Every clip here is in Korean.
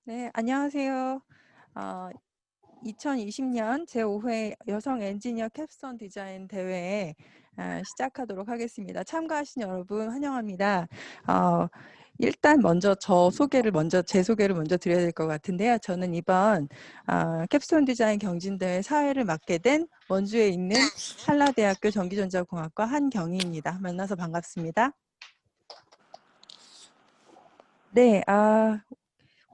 네, 안녕하세요. 2020년 제5회 여성 엔지니어 캡스톤 디자인 대회에 시작하도록 하겠습니다. 참가하신 여러분 환영합니다. 일단 먼저 제 소개를 먼저 드려야 될 것 같은데요. 저는 이번 캡스톤 디자인 경진대회 사회를 맡게 된 원주에 있는 한라대학교 전기전자공학과 한경희입니다. 만나서 반갑습니다. 네,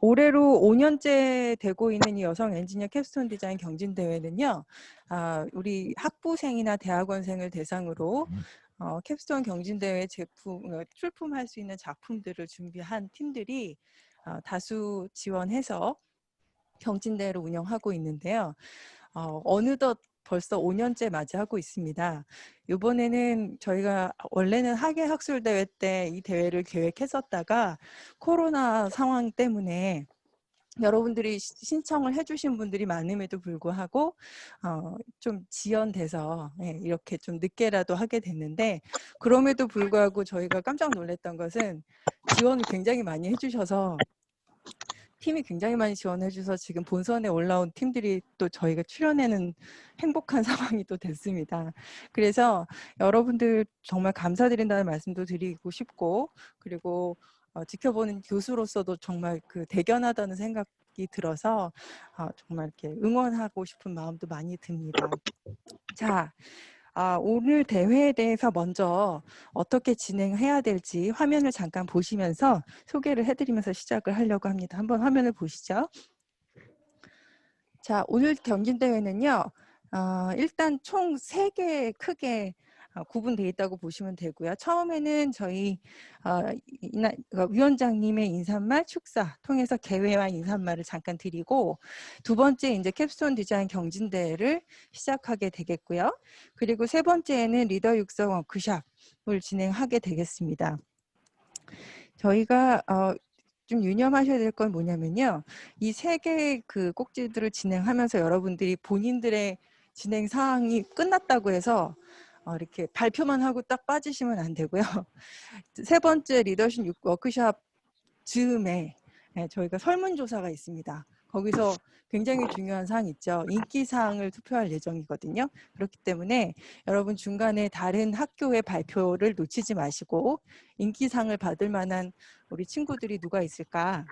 올해로 5년째 되고 있는 이 여성 엔지니어 캡스톤 디자인 경진대회는요, 우리 학부생이나 대학원생을 대상으로 캡스톤 경진대회 출품할 수 있는 작품들을 준비한 팀들이 다수 지원해서 경진대회를 운영하고 있는데요. 어느덧 벌써 5년째 맞이하고 있습니다. 이번에는 저희가 원래는 학예학술대회 때 이 대회를 계획했었다가 코로나 상황 때문에 여러분들이 신청을 해주신 분들이 많음에도 불구하고 좀 지연돼서 이렇게 좀 늦게라도 하게 됐는데, 그럼에도 불구하고 저희가 깜짝 놀랐던 것은 지원을 굉장히 많이 해주셔서 팀이 굉장히 많이 지원해줘서 지금 본선에 올라온 팀들이 또 저희가 출연하는 행복한 상황이 또 됐습니다. 그래서 여러분들 정말 감사드린다는 말씀도 드리고 싶고, 그리고 지켜보는 교수로서도 정말 대견하다는 생각이 들어서 정말 이렇게 응원하고 싶은 마음도 많이 듭니다. 자, 오늘 대회에 대해서 먼저 어떻게 진행해야 될지 화면을 잠깐 보시면서 소개를 해드리면서 시작을 하려고 합니다. 한번 화면을 보시죠. 자, 오늘 경진대회는요, 일단 총 3개 크게 구분되어 있다고 보시면 되고요. 처음에는 저희 위원장님의 인사말 축사 통해서 개회와 인사말을 잠깐 드리고, 두 번째 이제 캡스톤 디자인 경진대회를 시작하게 되겠고요. 그리고 세 번째에는 리더 육성 워크숍을 진행하게 되겠습니다. 저희가 좀 유념하셔야 될 건 뭐냐면요, 이 3개의 꼭지들을 진행하면서 여러분들이 본인들의 진행 사항이 끝났다고 해서 이렇게 발표만 하고 딱 빠지시면 안 되고요. 세 번째 리더십 워크숍 즈음에 저희가 설문조사가 있습니다. 거기서 굉장히 중요한 사항이 있죠. 인기사항을 투표할 예정이거든요. 그렇기 때문에 여러분 중간에 다른 학교의 발표를 놓치지 마시고 인기상을 받을 만한 우리 친구들이 누가 있을까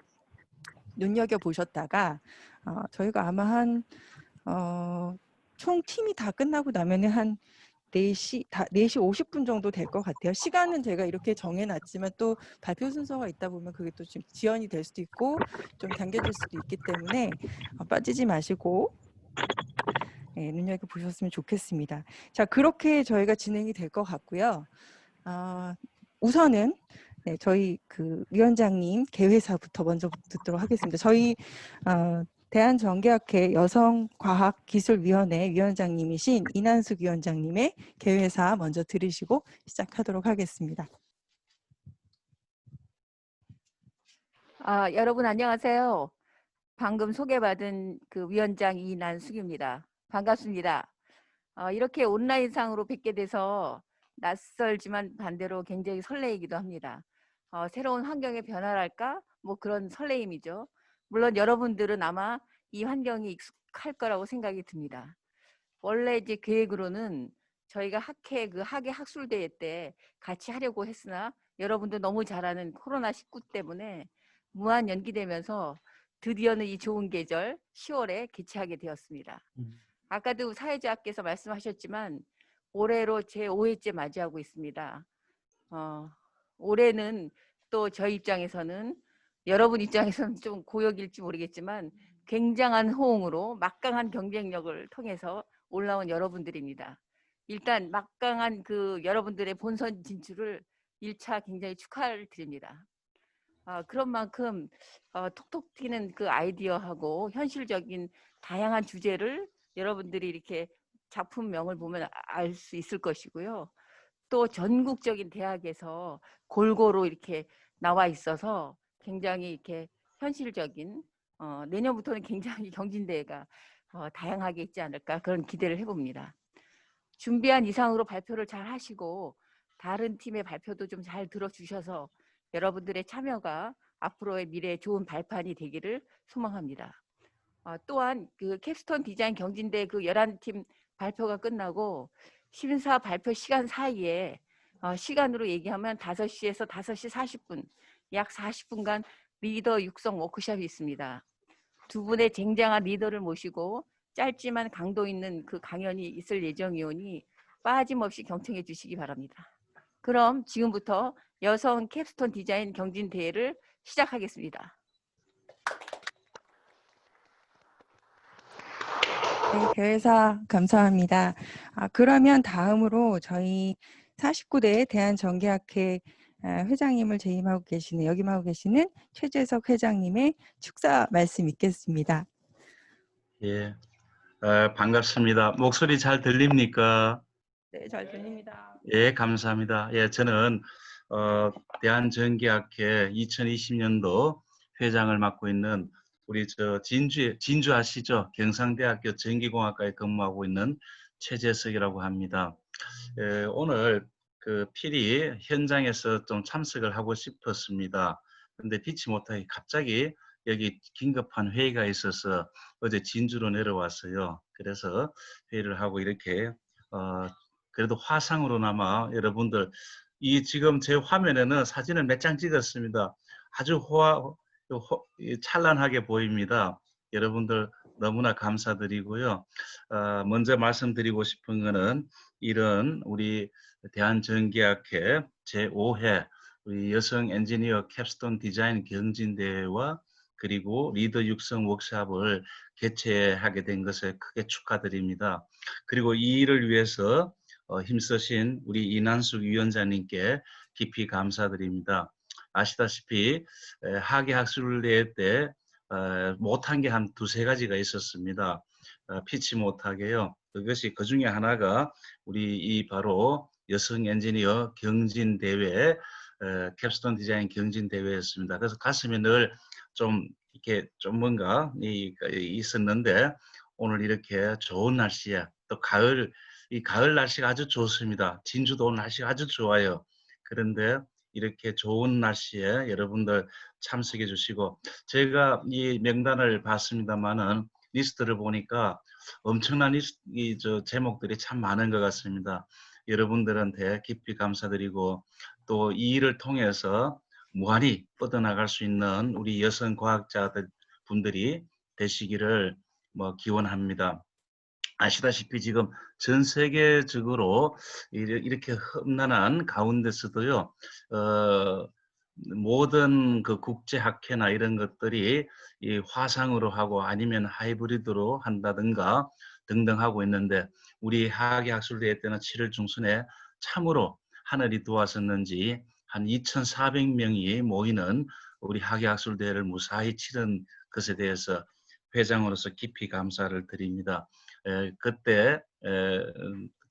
눈여겨보셨다가 저희가 아마 총 팀이 다 끝나고 나면은 한 4시 50분 정도 될 것 같아요. 시간은 제가 이렇게 정해놨지만 또 발표 순서가 있다 보면 그게 또 좀 지연이 될 수도 있고 좀 당겨질 수도 있기 때문에 빠지지 마시고 눈여겨보셨으면 좋겠습니다. 자, 그렇게 저희가 진행이 될 것 같고요. 우선은 저희 위원장님 개회사부터 먼저 듣도록 하겠습니다. 저희 대한전기학회 여성과학기술위원회 위원장님이신 이난숙 위원장님의 개회사 먼저 들으시고 시작하도록 하겠습니다. 여러분 안녕하세요. 방금 소개받은 위원장 이난숙입니다. 반갑습니다. 이렇게 온라인상으로 뵙게 돼서 낯설지만 반대로 굉장히 설레이기도 합니다. 새로운 환경의 변화랄까? 뭐 그런 설레임이죠. 물론 여러분들은 아마 이 환경이 익숙할 거라고 생각이 듭니다. 원래 이제 계획으로는 저희가 학예 학술대회 때 같이 하려고 했으나 여러분도 너무 잘 아는 코로나19 때문에 무한 연기되면서 드디어는 이 좋은 계절 10월에 개최하게 되었습니다. 아까도 사회자께서 말씀하셨지만 올해로 제5회째 맞이하고 있습니다. 올해는 또 저희 입장에서는, 여러분 입장에서는 좀 고역일지 모르겠지만 굉장한 호응으로 막강한 경쟁력을 통해서 올라온 여러분들입니다. 일단 막강한 여러분들의 본선 진출을 1차 굉장히 축하를 드립니다. 그런 만큼 톡톡 튀는 아이디어하고 현실적인 다양한 주제를 여러분들이 이렇게 작품명을 보면 알 수 있을 것이고요. 또 전국적인 대학에서 골고루 이렇게 나와 있어서 굉장히 이렇게 현실적인, 내년부터는 굉장히 경진대회가 다양하게 있지 않을까, 그런 기대를 해봅니다. 준비한 이상으로 발표를 잘 하시고 다른 팀의 발표도 좀 잘 들어주셔서 여러분들의 참여가 앞으로의 미래에 좋은 발판이 되기를 소망합니다. 또한 그 캡스톤 디자인 경진대 그 11팀 발표가 끝나고 심사 발표 시간 사이에 시간으로 얘기하면 5시에서 5시 40분, 약 40분간 리더 육성 워크숍이 있습니다. 두 분의 쟁쟁한 리더를 모시고 짧지만 강도 있는 그 강연이 있을 예정이오니 빠짐없이 경청해 주시기 바랍니다. 그럼 지금부터 여성 캡스톤 디자인 경진대회를 시작하겠습니다. 네, 대회사 감사합니다. 그러면 다음으로 저희 49대 대한전기학회 회장님을 역임하고 계시는 최재석 회장님의 축사 말씀 있겠습니다. 예, 반갑습니다. 목소리 잘 들립니까? 네, 잘 들립니다. 예, 감사합니다. 예, 저는 대한전기학회 2020년도 회장을 맡고 있는 우리 진주 아시죠? 경상대학교 전기공학과에 근무하고 있는 최재석이라고 합니다. 오늘 그 필히 현장에서 좀 참석을 하고 싶었습니다. 근데 피치 못하게 갑자기 여기 긴급한 회의가 있어서 어제 진주로 내려왔어요. 그래서 회의를 하고 이렇게 그래도 화상으로나마 여러분들 지금 제 화면에는 사진을 몇 장 찍었습니다. 아주 찬란하게 보입니다. 여러분들 너무나 감사드리고요. 먼저 말씀드리고 싶은 거는 이런 우리 대한전기학회 제5회 우리 여성 엔지니어 캡스톤 디자인 경진대회와 그리고 리더 육성 워크숍을 개최하게 된 것을 크게 축하드립니다. 그리고 이 일을 위해서 힘쓰신 우리 이난숙 위원장님께 깊이 감사드립니다. 아시다시피 학예학술대회 때 못한 게 한 두세 가지가 있었습니다. 피치 못하게요. 그 중에 하나가 우리 바로 여성 엔지니어 경진대회 캡스톤 디자인 경진대회였습니다. 그래서 가슴에 늘 좀 이렇게 좀 뭔가 있었는데 오늘 이렇게 좋은 날씨에 또 이 가을 날씨가 아주 좋습니다. 진주도 오늘 날씨가 아주 좋아요. 그런데 이렇게 좋은 날씨에 여러분들 참석해 주시고 제가 이 명단을 봤습니다만은 리스트를 보니까 엄청난 제목들이 참 많은 것 같습니다. 여러분들한테 깊이 감사드리고 또 이 일을 통해서 무한히 뻗어나갈 수 있는 우리 여성 과학자들 분들이 되시기를 기원합니다. 아시다시피 지금 전 세계적으로 이렇게 험난한 가운데서도요, 모든 그 국제학회나 이런 것들이 이 화상으로 하고 아니면 하이브리드로 한다든가 등등 하고 있는데 우리 학예학술대회 때는 7월 중순에 참으로 하늘이 도왔었는지 한 2,400명이 모이는 우리 학예학술대회를 무사히 치른 것에 대해서 회장으로서 깊이 감사를 드립니다. 그때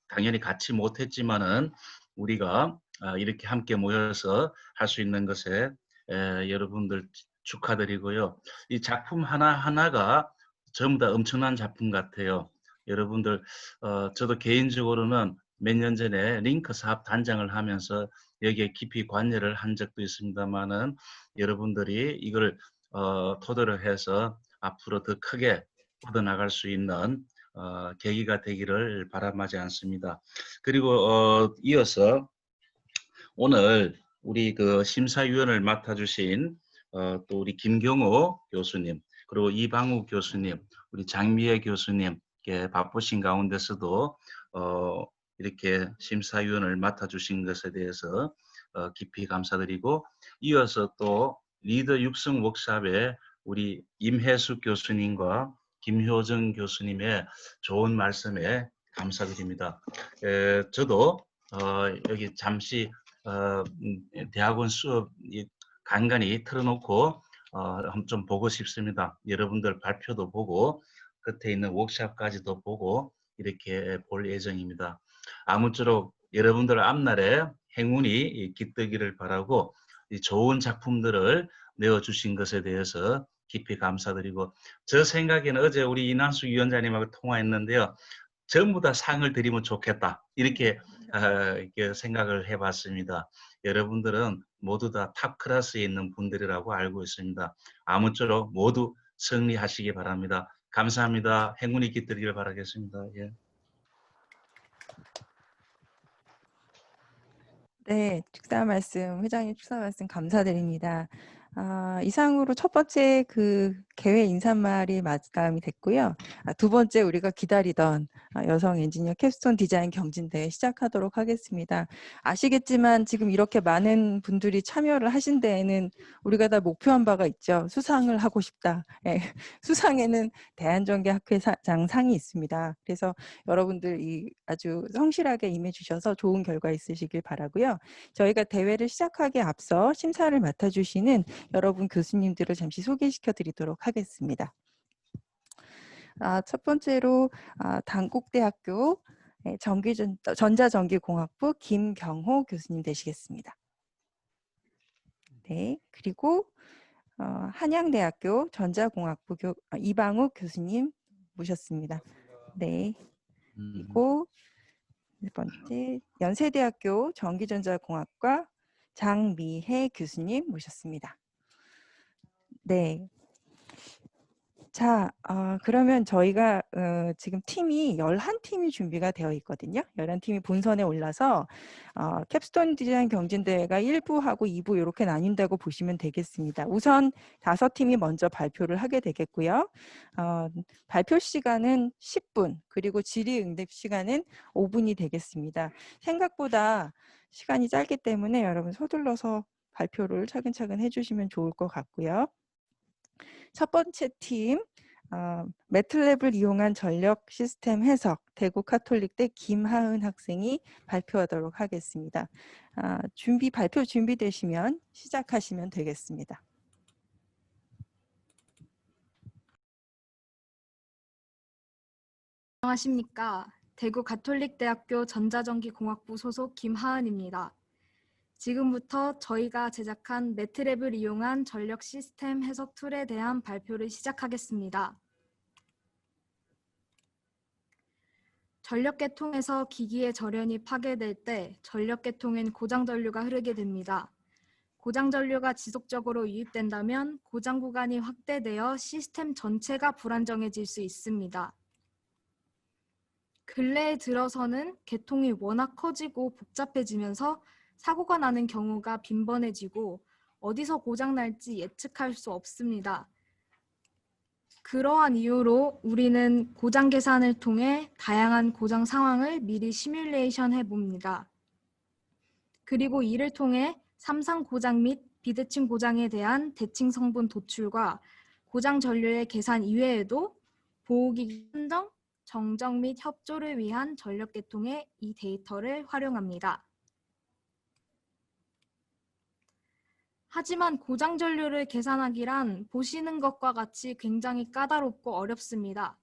당연히 같이 못했지만은 우리가 이렇게 함께 모여서 할 수 있는 것에 여러분들 축하드리고요. 이 작품 하나하나가 전부 다 엄청난 작품 같아요. 여러분들 저도 개인적으로는 몇 년 전에 링크 사업 단장을 하면서 여기에 깊이 관여를 한 적도 있습니다만은 여러분들이 이걸 토대로 해서 앞으로 더 크게 뻗어나갈 수 있는 계기가 되기를 바람하지 않습니다. 그리고 이어서 오늘 우리 그 심사위원을 맡아주신 또 우리 김경호 교수님 그리고 이방우 교수님 우리 장미애 교수님께 바쁘신 가운데서도 이렇게 심사위원을 맡아주신 것에 대해서 깊이 감사드리고 이어서 또 리더 육성 워크숍에 우리 임혜숙 교수님과 김효정 교수님의 좋은 말씀에 감사드립니다. 저도 여기 잠시 대학원 수업 간간히 틀어놓고 좀 보고 싶습니다. 여러분들 발표도 보고 끝에 있는 워크숍까지도 보고 이렇게 볼 예정입니다. 아무쪼록 여러분들 앞날에 행운이 깃들기를 바라고 이 좋은 작품들을 내어주신 것에 대해서 깊이 감사드리고 저 생각에는 어제 우리 이난수 위원장님하고 통화했는데요. 전부 다 상을 드리면 좋겠다. 이렇게 생각을 해봤습니다. 여러분들은 모두 다 탑 클래스에 있는 분들이라고 알고 있습니다. 아무쪼록 모두 승리하시기 바랍니다. 감사합니다. 행운이 깃들기를 바라겠습니다. 예. 네, 회장님 축사 말씀 감사드립니다. 이상으로 첫 번째 그 개회 인사말이 마감이 됐고요. 두 번째 우리가 기다리던 여성 엔지니어 캡스톤 디자인 경진대회 시작하도록 하겠습니다. 아시겠지만 지금 이렇게 많은 분들이 참여를 하신 데에는 우리가 다 목표한 바가 있죠. 수상을 하고 싶다. 예, 수상에는 대한전기학회장 상이 있습니다. 그래서 여러분들 아주 성실하게 임해 주셔서 좋은 결과 있으시길 바라고요. 저희가 대회를 시작하기에 앞서 심사를 맡아주시는 여러분 교수님들을 잠시 소개시켜 드리도록 하겠습니다. 첫 번째로 단국대학교 전자전기공학부 김경호 교수님 되시겠습니다. 네, 그리고 한양대학교 전자공학부 이방욱 교수님 모셨습니다. 네, 그리고 네 번째 연세대학교 전기전자공학과 장미혜 교수님 모셨습니다. 네. 자, 그러면 저희가 지금 팀이 11팀이 준비가 되어 있거든요. 11팀이 본선에 올라서 캡스톤 디자인 경진대회가 1부하고 2부 이렇게 나뉜다고 보시면 되겠습니다. 우선 5팀이 먼저 발표를 하게 되겠고요. 발표 시간은 10분, 그리고 질의응답 시간은 5분이 되겠습니다. 생각보다 시간이 짧기 때문에 여러분 서둘러서 발표를 차근차근 해주시면 좋을 것 같고요. 첫 번째 팀, 매틀랩을 이용한 전력 시스템 해석 대구 카톨릭대 김하은 학생이 발표하도록 하겠습니다. 발표 준비되시면 시작하시면 되겠습니다. 안녕하십니까. 대구 가톨릭대학교 전자전기공학부 소속 김하은입니다. 지금부터 저희가 제작한 매트랩을 이용한 전력 시스템 해석 툴에 대한 발표를 시작하겠습니다. 전력계통에서 기기의 절연이 파괴될 때 전력계통엔 고장전류가 흐르게 됩니다. 고장전류가 지속적으로 유입된다면 고장 구간이 확대되어 시스템 전체가 불안정해질 수 있습니다. 근래에 들어서는 계통이 워낙 커지고 복잡해지면서 사고가 나는 경우가 빈번해지고 어디서 고장날지 예측할 수 없습니다. 그러한 이유로 우리는 고장 계산을 통해 다양한 고장 상황을 미리 시뮬레이션 해봅니다. 그리고 이를 통해 삼상 고장 및 비대칭 고장에 대한 대칭 성분 도출과 고장 전류의 계산 이외에도 보호기기 선정, 정정 및 협조를 위한 전력 계통에 이 데이터를 활용합니다. 하지만 고장 전류를 계산하기란 보시는 것과 같이 굉장히 까다롭고 어렵습니다.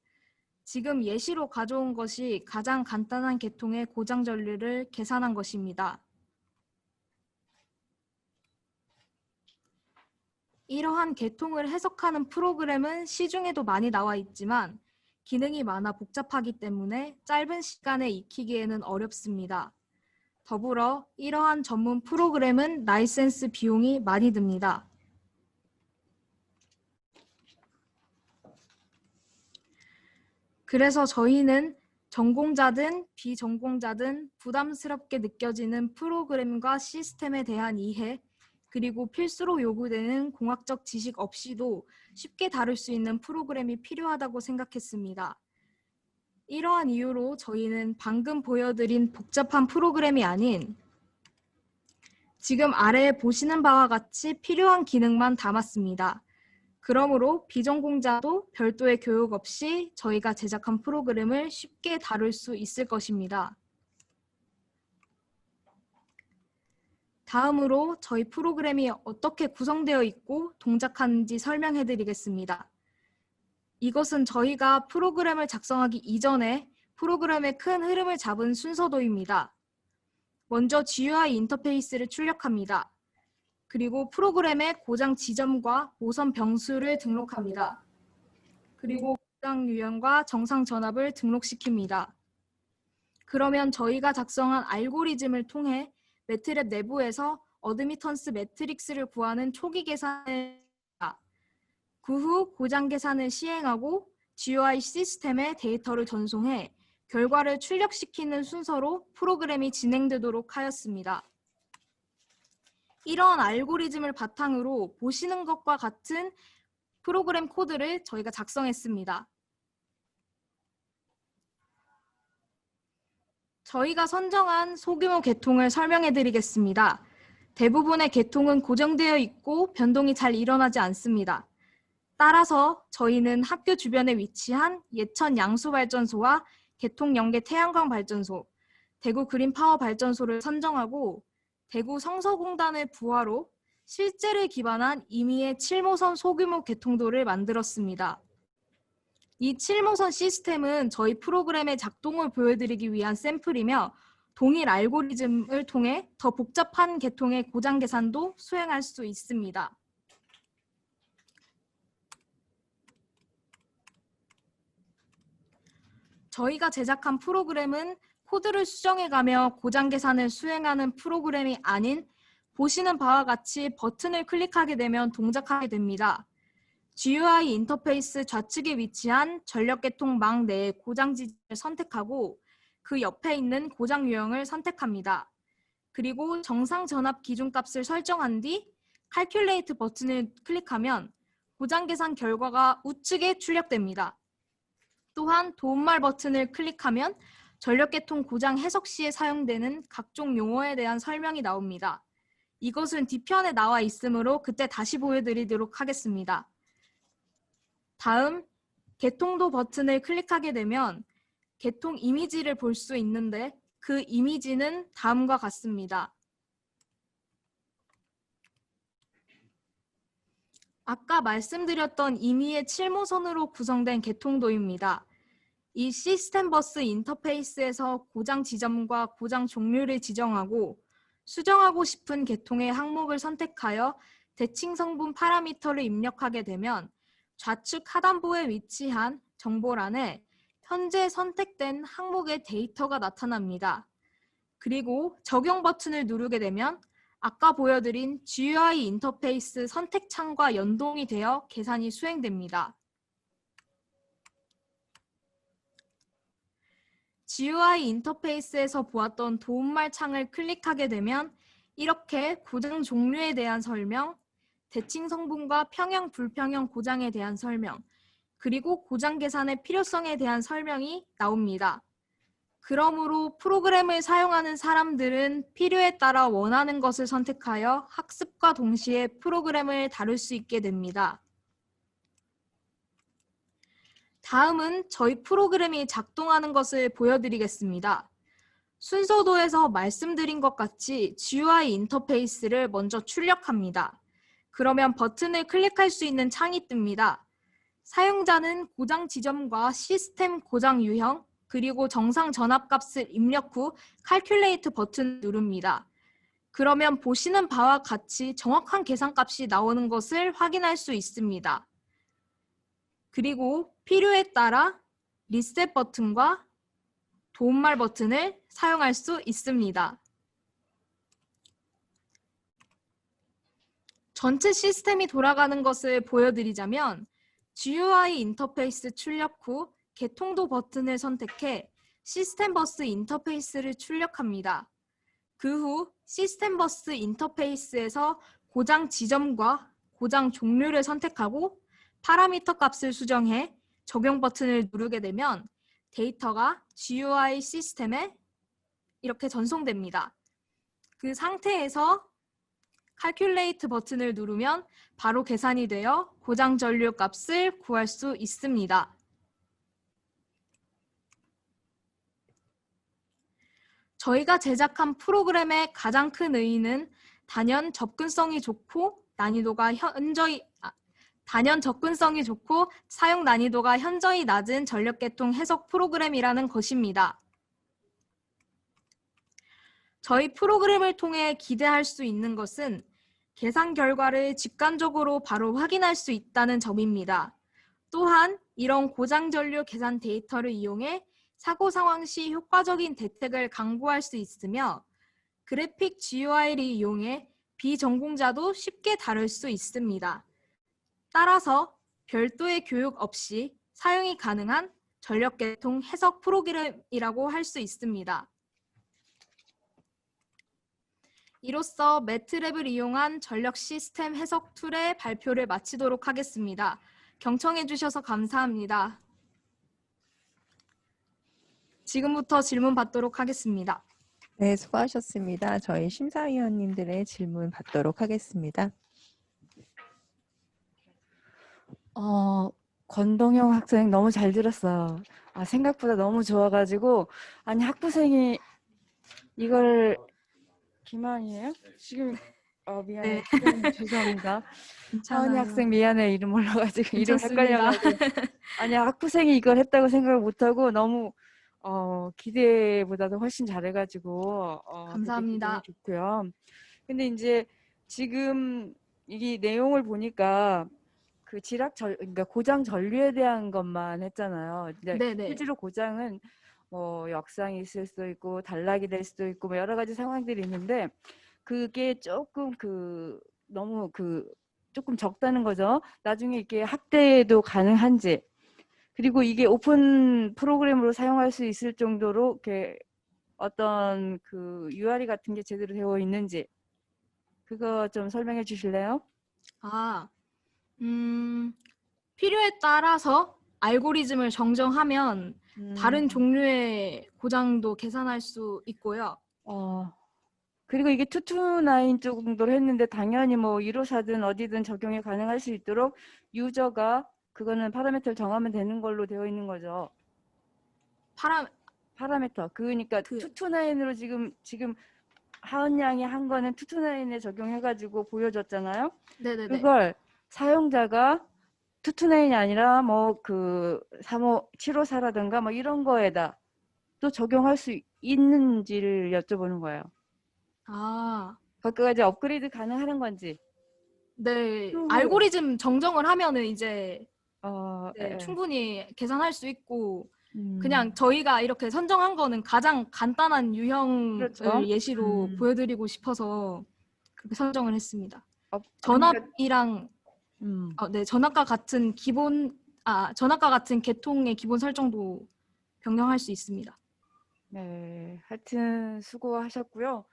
지금 예시로 가져온 것이 가장 간단한 계통의 고장 전류를 계산한 것입니다. 이러한 계통을 해석하는 프로그램은 시중에도 많이 나와 있지만 기능이 많아 복잡하기 때문에 짧은 시간에 익히기에는 어렵습니다. 더불어 이러한 전문 프로그램은 라이센스 비용이 많이 듭니다. 그래서 저희는 전공자든 비전공자든 부담스럽게 느껴지는 프로그램과 시스템에 대한 이해, 그리고 필수로 요구되는 공학적 지식 없이도 쉽게 다룰 수 있는 프로그램이 필요하다고 생각했습니다. 이러한 이유로 저희는 방금 보여드린 복잡한 프로그램이 아닌 지금 아래에 보시는 바와 같이 필요한 기능만 담았습니다. 그러므로 비전공자도 별도의 교육 없이 저희가 제작한 프로그램을 쉽게 다룰 수 있을 것입니다. 다음으로 저희 프로그램이 어떻게 구성되어 있고 동작하는지 설명해 드리겠습니다. 이것은 저희가 프로그램을 작성하기 이전에 프로그램의 큰 흐름을 잡은 순서도입니다. 먼저 GUI 인터페이스를 출력합니다. 그리고 프로그램의 고장 지점과 모선 병수를 등록합니다. 그리고 고장 유형과 정상 전압을 등록시킵니다. 그러면 저희가 작성한 알고리즘을 통해 매트랩 내부에서 어드미턴스 매트릭스를 구하는 초기 계산을 그 후 고장 계산을 시행하고 GUI 시스템에 데이터를 전송해 결과를 출력시키는 순서로 프로그램이 진행되도록 하였습니다. 이러한 알고리즘을 바탕으로 보시는 것과 같은 프로그램 코드를 저희가 작성했습니다. 저희가 선정한 소규모 계통을 설명해 드리겠습니다. 대부분의 계통은 고정되어 있고 변동이 잘 일어나지 않습니다. 따라서 저희는 학교 주변에 위치한 예천 양수발전소와 개통 연계 태양광 발전소, 대구 그린파워 발전소를 선정하고 대구 성서공단을 부하로 실제를 기반한 임의의 7모선 소규모 개통도를 만들었습니다. 이 7모선 시스템은 저희 프로그램의 작동을 보여드리기 위한 샘플이며 동일 알고리즘을 통해 더 복잡한 계통의 고장 계산도 수행할 수 있습니다. 저희가 제작한 프로그램은 코드를 수정해가며 고장 계산을 수행하는 프로그램이 아닌 보시는 바와 같이 버튼을 클릭하게 되면 동작하게 됩니다. GUI 인터페이스 좌측에 위치한 전력계통망 내의 고장 지점을 선택하고 그 옆에 있는 고장 유형을 선택합니다. 그리고 정상 전압 기준값을 설정한 뒤 칼큘레이트 버튼을 클릭하면 고장 계산 결과가 우측에 출력됩니다. 또한 도움말 버튼을 클릭하면 전력계통 고장 해석 시에 사용되는 각종 용어에 대한 설명이 나옵니다. 이것은 뒤편에 나와 있으므로 그때 다시 보여드리도록 하겠습니다. 다음, 개통도 버튼을 클릭하게 되면 개통 이미지를 볼 수 있는데 그 이미지는 다음과 같습니다. 아까 말씀드렸던 임의의 7모선으로 구성된 개통도입니다. 이 시스템 버스 인터페이스에서 고장 지점과 고장 종류를 지정하고 수정하고 싶은 계통의 항목을 선택하여 대칭 성분 파라미터를 입력하게 되면 좌측 하단부에 위치한 정보란에 현재 선택된 항목의 데이터가 나타납니다. 그리고 적용 버튼을 누르게 되면 아까 보여드린 GUI 인터페이스 선택창과 연동이 되어 계산이 수행됩니다. GUI 인터페이스에서 보았던 도움말 창을 클릭하게 되면 이렇게 고장 종류에 대한 설명, 대칭 성분과 평형, 불평형 고장에 대한 설명, 그리고 고장 계산의 필요성에 대한 설명이 나옵니다. 그러므로 프로그램을 사용하는 사람들은 필요에 따라 원하는 것을 선택하여 학습과 동시에 프로그램을 다룰 수 있게 됩니다. 다음은 저희 프로그램이 작동하는 것을 보여드리겠습니다. 순서도에서 말씀드린 것 같이 GUI 인터페이스를 먼저 출력합니다. 그러면 버튼을 클릭할 수 있는 창이 뜹니다. 사용자는 고장 지점과 시스템 고장 유형, 그리고 정상 전압값을 입력 후 칼큘레이트 버튼을 누릅니다. 그러면 보시는 바와 같이 정확한 계산값이 나오는 것을 확인할 수 있습니다. 그리고 필요에 따라 리셋 버튼과 도움말 버튼을 사용할 수 있습니다. 전체 시스템이 돌아가는 것을 보여드리자면 GUI 인터페이스 출력 후 개통도 버튼을 선택해 시스템 버스 인터페이스를 출력합니다. 그 후 시스템 버스 인터페이스에서 고장 지점과 고장 종류를 선택하고 파라미터 값을 수정해 적용 버튼을 누르게 되면 데이터가 GUI 시스템에 이렇게 전송됩니다. 그 상태에서 칼큘레이트 버튼을 누르면 바로 계산이 되어 고장 전류 값을 구할 수 있습니다. 저희가 제작한 프로그램의 가장 큰 의의는 단연 접근성이 좋고 사용 난이도가 현저히 낮은 전력계통 해석 프로그램이라는 것입니다. 저희 프로그램을 통해 기대할 수 있는 것은 계산 결과를 직관적으로 바로 확인할 수 있다는 점입니다. 또한 이런 고장 전류 계산 데이터를 이용해 사고 상황 시 효과적인 대책을 강구할 수 있으며 그래픽 GUI를 이용해 비전공자도 쉽게 다룰 수 있습니다. 따라서 별도의 교육 없이 사용이 가능한 전력계통 해석 프로그램이라고 할 수 있습니다. 이로써 매트랩을 이용한 전력 시스템 해석 툴의 발표를 마치도록 하겠습니다. 경청해 주셔서 감사합니다. 지금부터 질문 받도록 하겠습니다. 네, 수고하셨습니다. 저희 심사위원님들의 질문 받도록 하겠습니다. 권동영 학생 너무 잘 들었어요. 생각보다 너무 좋아가지고 아니 학부생이 이걸 김한이에요? 지금 미안해. 죄송합니다. 하은이 학생 미안해. 이름 몰라가지고 이름 괜찮습니다. 헷갈려가지고 아니 학부생이 이걸 했다고 생각을 못하고 너무 기대보다도 훨씬 잘해가지고 감사합니다. 되게 기분이 좋고요. 근데 이제 지금 이 내용을 보니까 그 그러니까 고장 전류에 대한 것만 했잖아요. 근데 네네. 실제로 고장은 뭐 역상이 있을 수도 있고 단락이 될 수도 있고 뭐 여러 가지 상황들이 있는데 그게 조금 너무 조금 적다는 거죠. 나중에 이게 학대도 가능한지 그리고 이게 오픈 프로그램으로 사용할 수 있을 정도로 이렇게 어떤 URI 같은 게 제대로 되어 있는지 그거 좀 설명해 주실래요? 필요에 따라서 알고리즘을 정정하면 다른 종류의 고장도 계산할 수 있고요. 그리고 이게 229 정도로 했는데 당연히 뭐 154든 어디든 적용이 가능할 수 있도록 유저가 그거는 파라미터를 정하면 되는 걸로 되어 있는 거죠. 파라미터. 그러니까 229으로 지금 하은 양이 한 거는 229에 적용해가지고 보여줬잖아요. 네네네. 그걸 사용자가 229이 아니라 뭐 754라든가 뭐 이런 거에다 또 적용할 수 있는지를 여쭤보는 거예요. 거기까지 업그레이드 가능한 건지. 네. 그 알고리즘 정정을 하면은 이제 예. 충분히 계산할 수 있고 그냥 저희가 이렇게 선정한 거는 가장 간단한 유형을 그렇죠. 예시로 보여드리고 싶어서 그렇게 선정을 했습니다. 그러니까, 전압이랑 전압과 같은 전압과 같은 계통의 기본 설정도 변경할 수 있습니다. 네, 하여튼 수고하셨고요.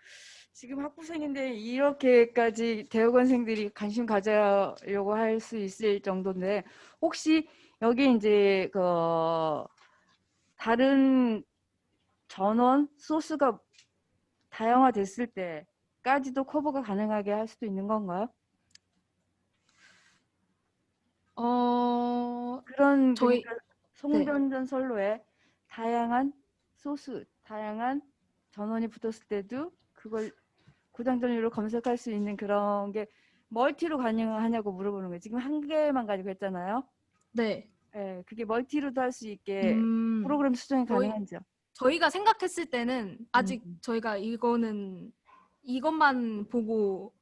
지금 학부생인데 이렇게까지 대학원생들이 관심 가져려고 할 수 있을 정도인데 혹시 여기 이제 다른 전원 소스가 다양화됐을 때까지도 커버가 가능하게 할 수도 있는 건가요? 그런 저희 그러니까 송전전 선로에 다양한 소스, 다양한 전원이 붙었을 때도 그걸 고장 전류로 검색할 수 있는 그런 게 멀티로 가능하냐고 물어보는 거예요. 지금 한 개만 가지고 했잖아요. 네. 네, 그게 멀티로도 할 수 있게 프로그램 수정이 가능한지요? 저희가 생각했을 때는 아직 저희가 이것만 보고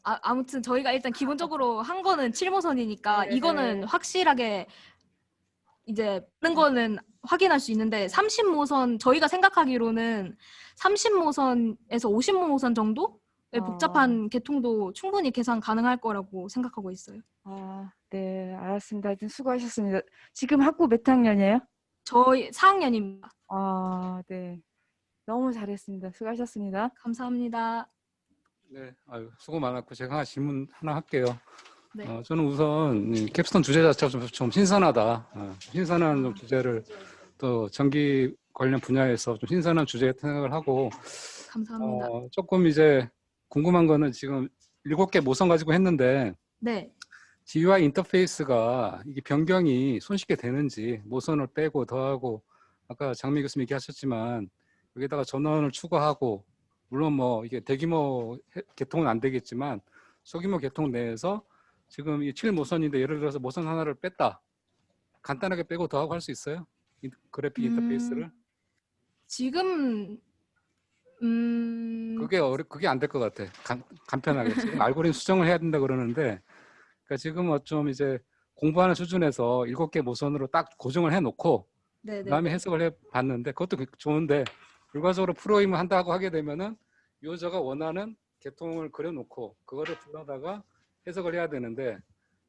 아무튼 저희가 일단 기본적으로 한 거는 7모선이니까 이거는 확실하게 이제 다른 거는 확인할 수 있는데 30모선 저희가 생각하기로는 30모선에서 50모선 정도의 복잡한 계통도 충분히 계산 가능할 거라고 생각하고 있어요. 네, 알았습니다. 하여튼 수고하셨습니다. 지금 학부 몇 학년이에요? 저희 4학년입니다. 네. 너무 잘했습니다. 수고하셨습니다. 감사합니다. 네, 수고 많았고 제가 질문 하나 할게요. 네. 저는 우선 이 캡스톤 주제 자체가 좀 신선하다. 신선한 좀 주제를 또 전기 관련 분야에서 좀 신선한 주제에 생각을 하고 감사합니다. 조금 이제 궁금한 거는 지금 7개 모선 가지고 했는데 네. GUI 인터페이스가 이게 변경이 손쉽게 되는지 모선을 빼고 더하고 아까 장미 교수님 얘기하셨지만 여기다가 전원을 추가하고 물론 뭐 이게 대규모 개통은 안 되겠지만 소규모 개통 내에서 지금 이 7모선인데 예를 들어서 모선 하나를 뺐다. 간단하게 빼고 더하고 할 수 있어요? 그래픽 인터페이스를? 지금 그게 안 될 것 같아. 간편하게. 지금 알고리즘 수정을 해야 된다 그러는데 그러니까 지금 좀 이제 공부하는 수준에서 7개 모선으로 딱 고정을 해놓고 그다음에 해석을 해봤는데 그것도 좋은데 결과적으로 프로그램을 한다고 하게 되면은 유저가 원하는 계통을 그려놓고 그거를 불러다가 해석을 해야 되는데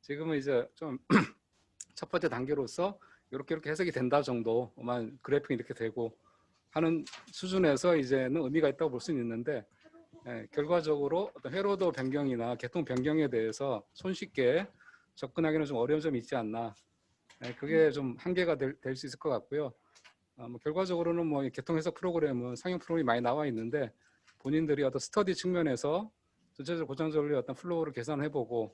지금은 이제 좀 첫 번째 단계로서 이렇게 해석이 된다 정도만 그래픽이 이렇게 되고 하는 수준에서 이제는 의미가 있다고 볼 수는 있는데 결과적으로 어떤 회로도 변경이나 계통 변경에 대해서 손쉽게 접근하기는 좀 어려운 점이 있지 않나. 그게 좀 한계가 될 수 있을 것 같고요. 뭐 결과적으로는 뭐 계통 해석 프로그램은 상용 프로그램이 많이 나와 있는데 본인들이 어떤 스터디 측면에서 전체적으로 고정적으로 어떤 플로우를 계산해보고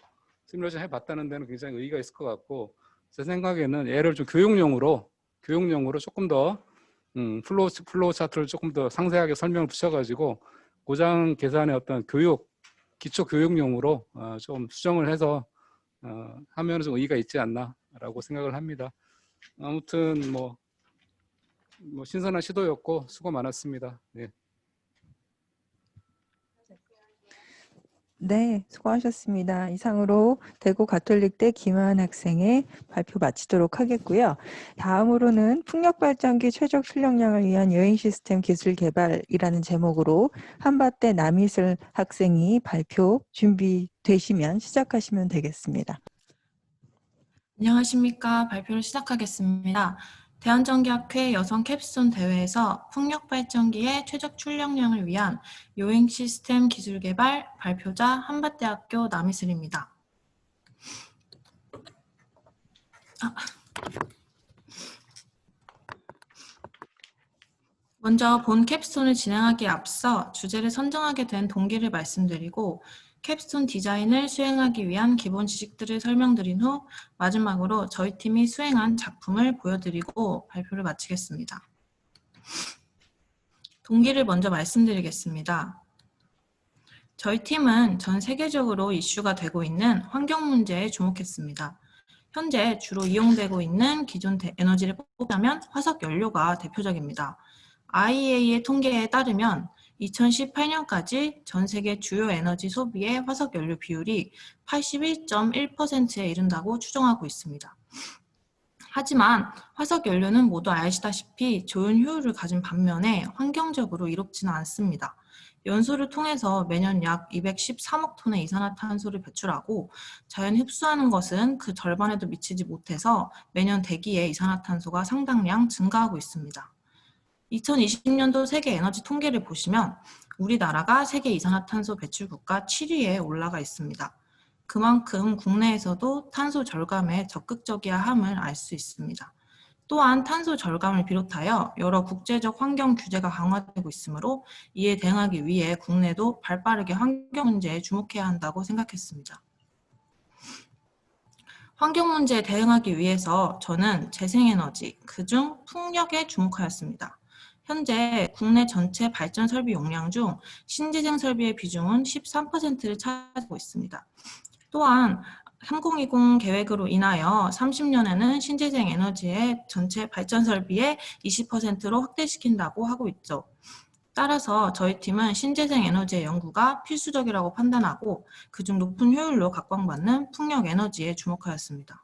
시뮬레이션 해봤다는 데는 굉장히 의의가 있을 것 같고 제 생각에는 얘를 좀 교육용으로 조금 더 플로우 차트를 조금 더 상세하게 설명을 붙여가지고 고장 계산의 어떤 기초 교육용으로 좀 수정을 해서 하면 좀 의의가 있지 않나라고 생각을 합니다. 아무튼 뭐 신선한 시도였고 수고 많았습니다. 네. 네, 수고하셨습니다. 이상으로 대구 가톨릭대 김하은 학생의 발표 마치도록 하겠고요. 다음으로는 풍력발전기 최적 출력량을 위한 여행 시스템 기술 개발이라는 제목으로 한밭대 남이슬 학생이 발표 준비되시면 시작하시면 되겠습니다. 안녕하십니까. 발표를 시작하겠습니다. 대한전기학회 여성 캡스톤 대회에서 풍력발전기의 최적 출력량을 위한 요행 시스템 기술 개발 발표자 한밭대학교 남이슬입니다. 먼저 본 캡스톤을 진행하기에 앞서 주제를 선정하게 된 동기를 말씀드리고 캡스톤 디자인을 수행하기 위한 기본 지식들을 설명드린 후 마지막으로 저희 팀이 수행한 작품을 보여드리고 발표를 마치겠습니다. 동기를 먼저 말씀드리겠습니다. 저희 팀은 전 세계적으로 이슈가 되고 있는 환경 문제에 주목했습니다. 현재 주로 이용되고 있는 기존 에너지를 뽑자면 화석 연료가 대표적입니다. IEA의 통계에 따르면 2018년까지 전 세계 주요 에너지 소비의 화석 연료 비율이 81.1%에 이른다고 추정하고 있습니다. 하지만 화석 연료는 모두 아시다시피 좋은 효율을 가진 반면에 환경적으로 이롭지는 않습니다. 연소를 통해서 매년 약 213억 톤의 이산화탄소를 배출하고 자연 흡수하는 것은 그 절반에도 미치지 못해서 매년 대기의 이산화탄소가 상당량 증가하고 있습니다. 2020년도 세계 에너지 통계를 보시면 우리나라가 세계 이산화탄소 배출 국가 7위에 올라가 있습니다. 그만큼 국내에서도 탄소 절감에 적극적이야 함을 알 수 있습니다. 또한 탄소 절감을 비롯하여 여러 국제적 환경 규제가 강화되고 있으므로 이에 대응하기 위해 국내도 발빠르게 환경 문제에 주목해야 한다고 생각했습니다. 환경 문제에 대응하기 위해서 저는 재생에너지, 그중 풍력에 주목하였습니다. 현재 국내 전체 발전 설비 용량 중 신재생 설비의 비중은 13%를 차지하고 있습니다. 또한 3020 계획으로 인하여 30년에는 신재생 에너지의 전체 발전 설비의 20%로 확대시킨다고 하고 있죠. 따라서 저희 팀은 신재생 에너지의 연구가 필수적이라고 판단하고 그중 높은 효율로 각광받는 풍력 에너지에 주목하였습니다.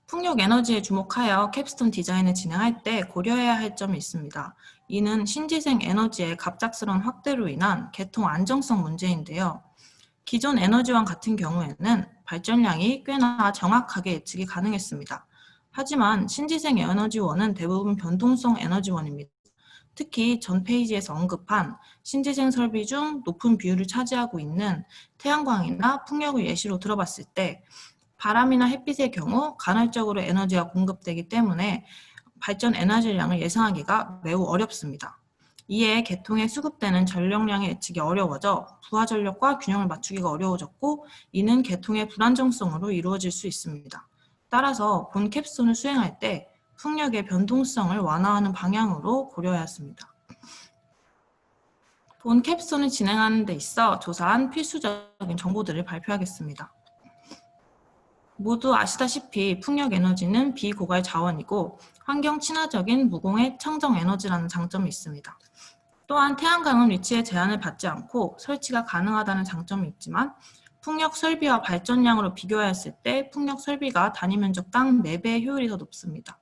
풍력 에너지에 주목하여 캡스톤 디자인을 진행할 때 고려해야 할 점이 있습니다. 이는 신재생 에너지의 갑작스러운 확대로 인한 개통 안정성 문제인데요. 기존 에너지원 같은 경우에는 발전량이 꽤나 정확하게 예측이 가능했습니다. 하지만 신재생 에너지원은 대부분 변동성 에너지원입니다. 특히 전 페이지에서 언급한 신재생 설비 중 높은 비율을 차지하고 있는 태양광이나 풍력을 예시로 들어봤을 때 바람이나 햇빛의 경우 간헐적으로 에너지가 공급되기 때문에 발전 에너지량을 예상하기가 매우 어렵습니다. 이에 개통에 수급되는 전력량의 예측이 어려워져 부하 전력과 균형을 맞추기가 어려워졌고 이는 개통의 불안정성으로 이루어질 수 있습니다. 따라서 본 캡스톤을 수행할 때 풍력의 변동성을 완화하는 방향으로 고려하였습니다. 본 캡스톤을 진행하는 데 있어 조사한 필수적인 정보들을 발표하겠습니다. 모두 아시다시피 풍력 에너지는 비고갈 자원이고 환경 친화적인 무공해 청정 에너지라는 장점이 있습니다. 또한 태양광은 위치에 제한을 받지 않고 설치가 가능하다는 장점이 있지만 풍력 설비와 발전량으로 비교하였을 때 풍력 설비가 단위 면적당 4배의 효율이 더 높습니다.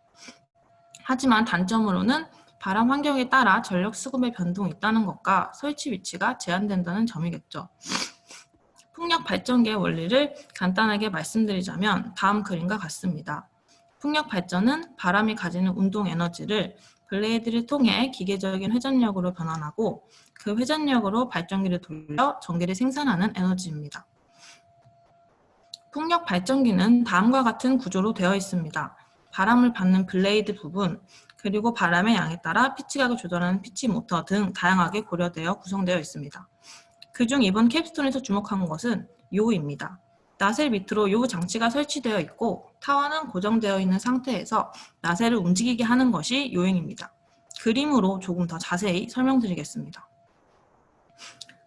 하지만 단점으로는 바람 환경에 따라 전력 수급의 변동이 있다는 것과 설치 위치가 제한된다는 점이겠죠. 풍력 발전기의 원리를 간단하게 말씀드리자면 다음 그림과 같습니다. 풍력 발전은 바람이 가지는 운동 에너지를 블레이드를 통해 기계적인 회전력으로 변환하고 그 회전력으로 발전기를 돌려 전기를 생산하는 에너지입니다. 풍력 발전기는 다음과 같은 구조로 되어 있습니다. 바람을 받는 블레이드 부분, 그리고 바람의 양에 따라 피치각을 조절하는 피치 모터 등 다양하게 고려되어 구성되어 있습니다. 그중 이번 캡스톤에서 주목한 것은 요입니다. 나셀 밑으로 요 장치가 설치되어 있고 타워는 고정되어 있는 상태에서 나셀을 움직이게 하는 것이 요행입니다. 그림으로 조금 더 자세히 설명드리겠습니다.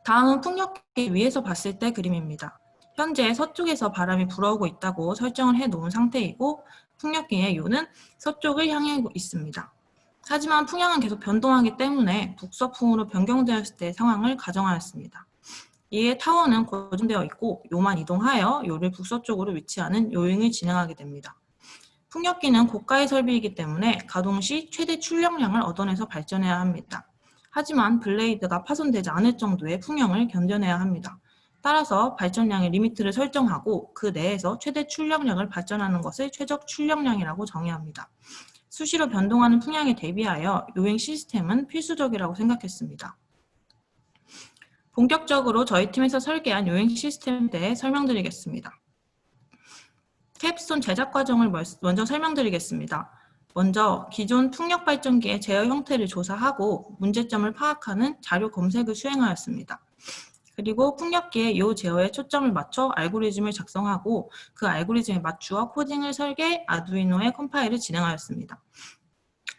다음은 풍력기 위에서 봤을 때 그림입니다. 현재 서쪽에서 바람이 불어오고 있다고 설정을 해 놓은 상태이고 풍력기의 요는 서쪽을 향해 있습니다. 하지만 풍향은 계속 변동하기 때문에 북서풍으로 변경되었을 때의 상황을 가정하였습니다. 이에 타워는 고정되어 있고 요만 이동하여 요를 북서쪽으로 위치하는 요행을 진행하게 됩니다. 풍력기는 고가의 설비이기 때문에 가동 시 최대 출력량을 얻어내서 발전해야 합니다. 하지만 블레이드가 파손되지 않을 정도의 풍형을 견뎌내야 합니다. 따라서 발전량의 리미트를 설정하고 그 내에서 최대 출력량을 발전하는 것을 최적 출력량이라고 정의합니다. 수시로 변동하는 풍향에 대비하여 요행 시스템은 필수적이라고 생각했습니다. 본격적으로 저희 팀에서 설계한 요행 시스템에 대해 설명드리겠습니다. 캡스톤 제작 과정을 먼저 설명드리겠습니다. 먼저 기존 풍력 발전기의 제어 형태를 조사하고 문제점을 파악하는 자료 검색을 수행하였습니다. 그리고 풍력기의 요 제어에 초점을 맞춰 알고리즘을 작성하고 그 알고리즘에 맞추어 코딩을 설계, 아두이노에 컴파일을 진행하였습니다.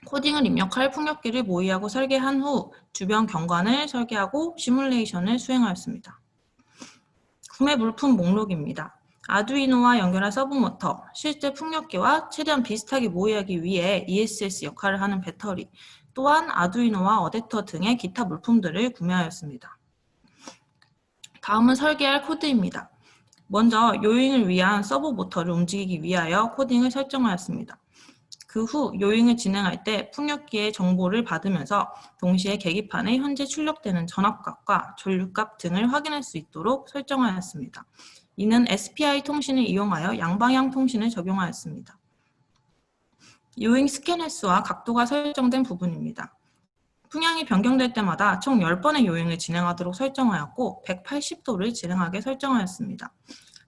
코딩을 입력할 풍력기를 모의하고 설계한 후 주변 경관을 설계하고 시뮬레이션을 수행하였습니다. 구매 물품 목록입니다. 아두이노와 연결한 서브모터, 실제 풍력기와 최대한 비슷하게 모의하기 위해 ESS 역할을 하는 배터리, 또한 아두이노와 어댑터 등의 기타 물품들을 구매하였습니다. 다음은 설계할 코드입니다. 먼저 요잉을 위한 서브모터를 움직이기 위하여 코딩을 설정하였습니다. 그 후 요잉을 진행할 때 풍력기의 정보를 받으면서 동시에 계기판에 현재 출력되는 전압값과 전류값 등을 확인할 수 있도록 설정하였습니다. 이는 SPI 통신을 이용하여 양방향 통신을 적용하였습니다. 요잉 스캔 횟수와 각도가 설정된 부분입니다. 풍향이 변경될 때마다 총 10번의 요잉을 진행하도록 설정하였고 180도를 진행하게 설정하였습니다.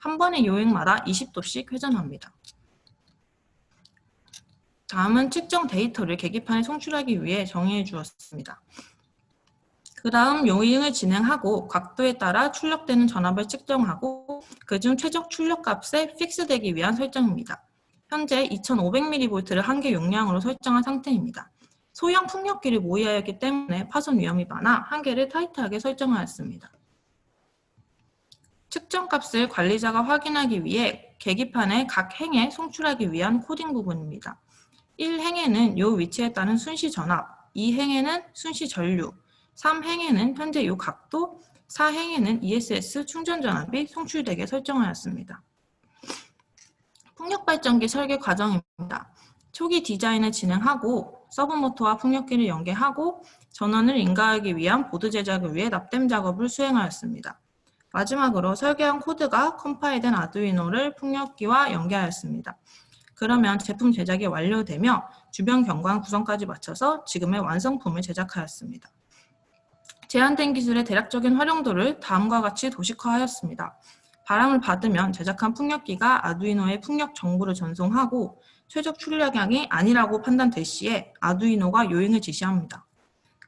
한 번의 요잉마다 20도씩 회전합니다. 다음은 측정 데이터를 계기판에 송출하기 위해 정의해 주었습니다. 그 다음 요잉을 진행하고 각도에 따라 출력되는 전압을 측정하고 그중 최적 출력값에 픽스되기 위한 설정입니다. 현재 2500mV를 한 개 용량으로 설정한 상태입니다. 소형 풍력기를 모의하였기 때문에 파손 위험이 많아 한 개를 타이트하게 설정하였습니다. 측정값을 관리자가 확인하기 위해 계기판에 각 행에 송출하기 위한 코딩 부분입니다. 1행에는 요 위치에 따른 순시 전압, 2행에는 순시 전류, 3행에는 현재 요 각도, 4행에는 ESS 충전 전압이 송출되게 설정하였습니다. 풍력 발전기 설계 과정입니다. 초기 디자인을 진행하고 서브모터와 풍력기를 연계하고 전원을 인가하기 위한 보드 제작을 위해 납땜 작업을 수행하였습니다. 마지막으로 설계한 코드가 컴파일된 아두이노를 풍력기와 연계하였습니다. 그러면 제품 제작이 완료되며 주변 경관 구성까지 마쳐서 지금의 완성품을 제작하였습니다. 제한된 기술의 대략적인 활용도를 다음과 같이 도식화하였습니다. 바람을 받으면 제작한 풍력기가 아두이노에 풍력 정보를 전송하고 최적 출력량이 아니라고 판단될 시에 아두이노가 요잉을 지시합니다.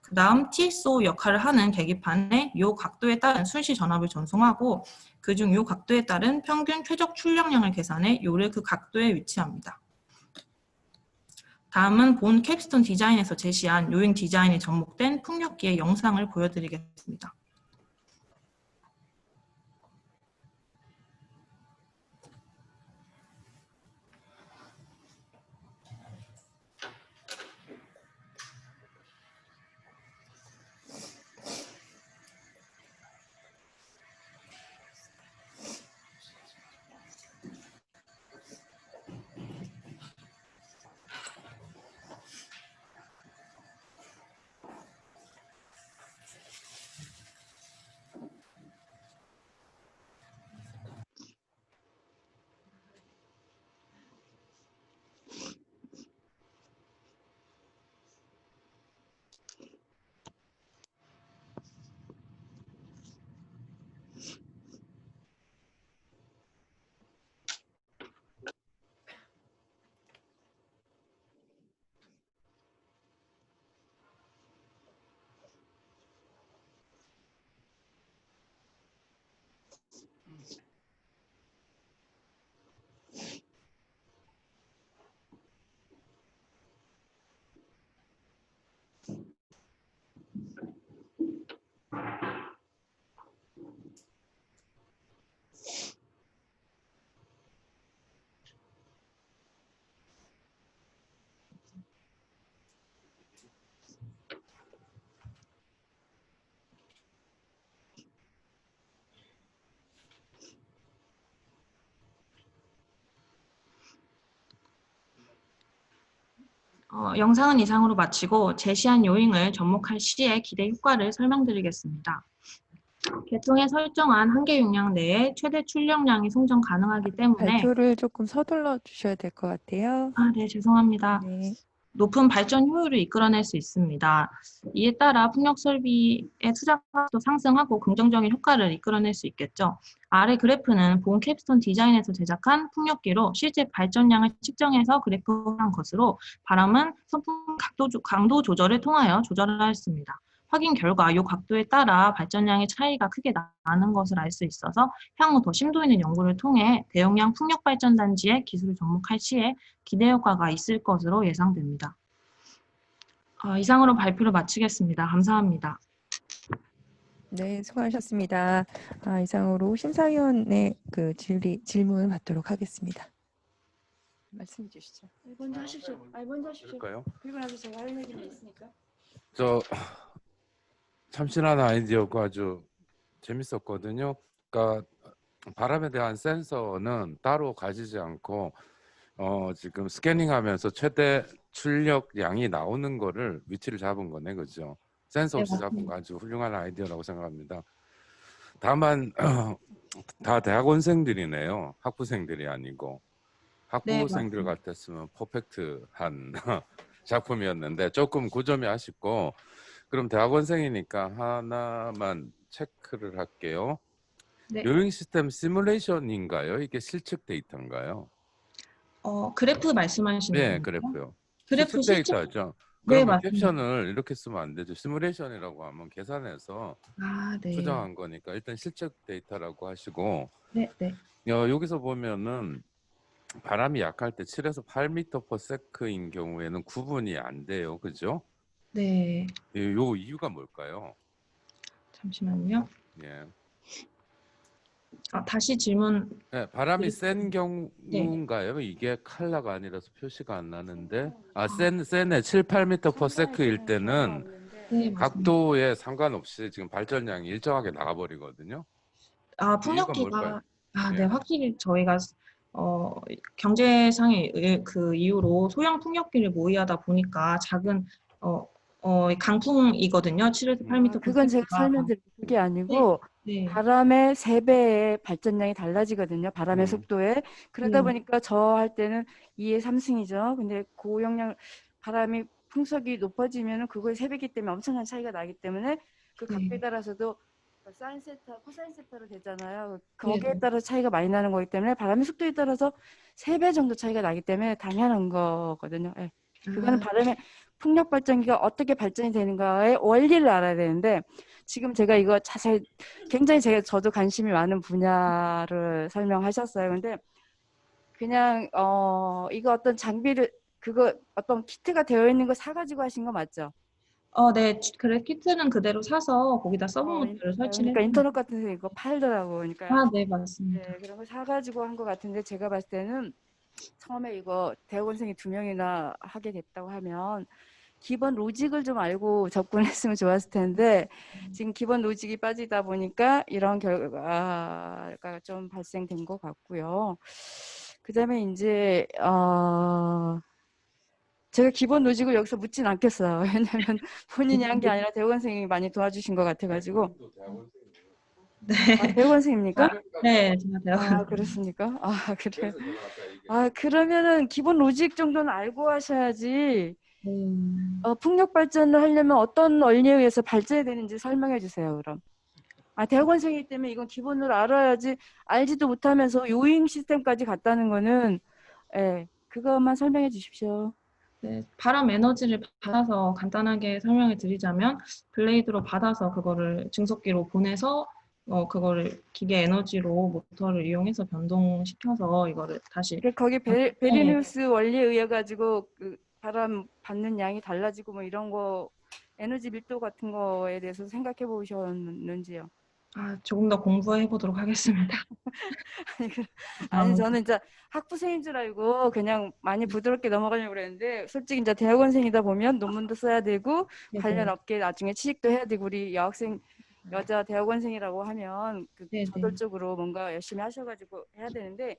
그 다음 TSO 역할을 하는 계기판에 요 각도에 따른 순시 전압을 전송하고 그중 요 각도에 따른 평균 최적 출력량을 계산해 요를 그 각도에 위치합니다. 다음은 본 캡스톤 디자인에서 제시한 요잉 디자인이 접목된 풍력기의 영상을 보여드리겠습니다. 영상은 이상으로 마치고 제시한 요인을 접목할 시에 기대 효과를 설명드리겠습니다. 개통에 설정한 한계 용량 내에 최대 출력량이 송전 가능하기 때문에 발표를 조금 서둘러 주셔야 될 것 같아요. 네, 죄송합니다. 네. 높은 발전 효율을 이끌어낼 수 있습니다. 이에 따라 풍력 설비의 투자가도 상승하고 긍정적인 효과를 이끌어낼 수 있겠죠. 아래 그래프는 본 캡스톤 디자인에서 제작한 풍력기로 실제 발전량을 측정해서 그래프한 것으로 바람은 선풍 강도 조절을 통하여 조절하였습니다. 확인 결과 이 각도에 따라 발전량의 차이가 크게 나는 것을 알 수 있어서 향후 더 심도 있는 연구를 통해 대용량 풍력발전단지의 기술을 접목할 시에 기대 효과가 있을 것으로 예상됩니다. 이상으로 발표를 마치겠습니다. 감사합니다. 네, 수고하셨습니다. 이상으로 심사위원의 그 질문 받도록 하겠습니다. 말씀해 주시죠. 먼저 하십시오. 먼저 하십시오. 그럴까요? 그리고 나서 제가 할 얘기는 있으니까. 저 참신한 아이디어가 아주 재밌었거든요. 그러니까 바람에 대한 센서는 따로 가지지 않고 지금 스캐닝하면서 최대 출력량이 나오는 거를 위치를 잡은 거네, 그죠? 센서 네, 없이 잡은 맞습니다. 거 아주 훌륭한 아이디어라고 생각합니다. 다만 다 대학원생들이네요. 학부생들이 아니고. 학부생들 맞습니다. 같았으면 퍼펙트한 작품이었는데 조금 그 점이 아쉽고, 그럼 대학원생이니까 하나만 체크를 할게요. 네. 요잉 시스템 시뮬레이션인가요? 이게 실측 데이터인가요? 그래프 말씀하시는 네, 건가요? 그래프요. 그래프 실측 실제 데이터죠. 네, 그러면 맞습니다. 캡션을 이렇게 쓰면 안 되죠. 시뮬레이션이라고 하면 계산해서 네. 수정한 거니까 일단 실측 데이터라고 하시고, 네. 여기서 보면은 바람이 약할 때 7에서 8m/s인 경우에는 구분이 안 돼요. 그죠? 네. 요 이유가 뭘까요? 잠시만요. 예. 다시 질문. 네, 바람이 네. 센 경우인가요? 이게 칼라가 아니라서 표시가 안 나는데, 세네 7, 8m/s일 때는 네, 맞습니다. 각도에 상관없이 지금 발전량이 일정하게 나가버리거든요. 이유가 풍력기가 뭘까요? 네, 예. 확실히 저희가 경제상의 그 이유로 소형 풍력기를 모의하다 보니까 작은 강풍이거든요. 7에서 8m. 그건 제가 설명드릴게요. 그게 아니고 네. 바람의 3배의 발전량이 달라지거든요. 바람의 속도에. 그러다 네. 보니까 저 할 때는 2의 3승이죠. 근데 고용량 바람이 풍속이 높아지면은 그거의 3배기 때문에 엄청난 차이가 나기 때문에 그 네. 각도에 따라서도 사인 세타, 코사인 세타로 되잖아요. 네, 거기에 네. 따라 차이가 많이 나는 거기 때문에 바람의 속도에 따라서 3배 정도 차이가 나기 때문에 당연한 거거든요. 예. 그거는 바람의 풍력 발전기가 어떻게 발전이 되는가의 원리를 알아야 되는데 지금 제가 이거 자세히 굉장히 저도 관심이 많은 분야를 설명하셨어요. 근데 그냥 이거 어떤 장비를 그거 어떤 키트가 되어 있는 거 사가지고 하신 거 맞죠? 네. 그래 키트는 그대로 사서 거기다 서브 모듈을 설치를 그러니까 인터넷 같은 데 이거 팔더라고. 그러니까 네, 맞습니다. 네, 그런 거 사가지고 한 것 같은데 제가 봤을 때는 처음에 이거 대학원생이 2명이나 하게 됐다고 하면 기본 로직을 좀 알고 접근했으면 좋았을 텐데 지금 기본 로직이 빠지다 보니까 이런 결과가 좀 발생된 것 같고요. 그다음에 이제 제가 기본 로직을 여기서 묻진 않겠어요. 왜냐하면 본인이 한 게 아니라 대학원생이 많이 도와주신 것 같아가지고. 네. 대학원생입니까? 네, 제가 대학원. 그렇습니까? 그래요. 그러면은 기본 로직 정도는 알고 하셔야지. 풍력 발전을 하려면 어떤 원리에 의해서 발전이 되는지 설명해 주세요. 그럼. 대학원생이기 때문에 이건 기본으로 알아야지 알지도 못하면서 요잉 시스템까지 갔다는 거는 그것만 설명해 주십시오. 네, 바람 에너지를 받아서 간단하게 설명을 드리자면 블레이드로 받아서 그거를 증속기로 보내서 그거를 기계 에너지로 모터를 이용해서 변동시켜서 이거를 다시 거기 베리니우스 원리에 의해 가지고 그 바람 받는 양이 달라지고 뭐 이런 거 에너지 밀도 같은 거에 대해서 생각해 보셨는지요? 조금 더 공부해 보도록 하겠습니다. 아니 저는 이제 학부생인 줄 알고 그냥 많이 부드럽게 넘어가려고 그랬는데 솔직히 이제 대학원생이다 보면 논문도 써야 되고 관련 업계 나중에 취직도 해야 되고 우리 여학생 여자 대학원생이라고 하면 저돌적으로 뭔가 열심히 하셔가지고 해야 되는데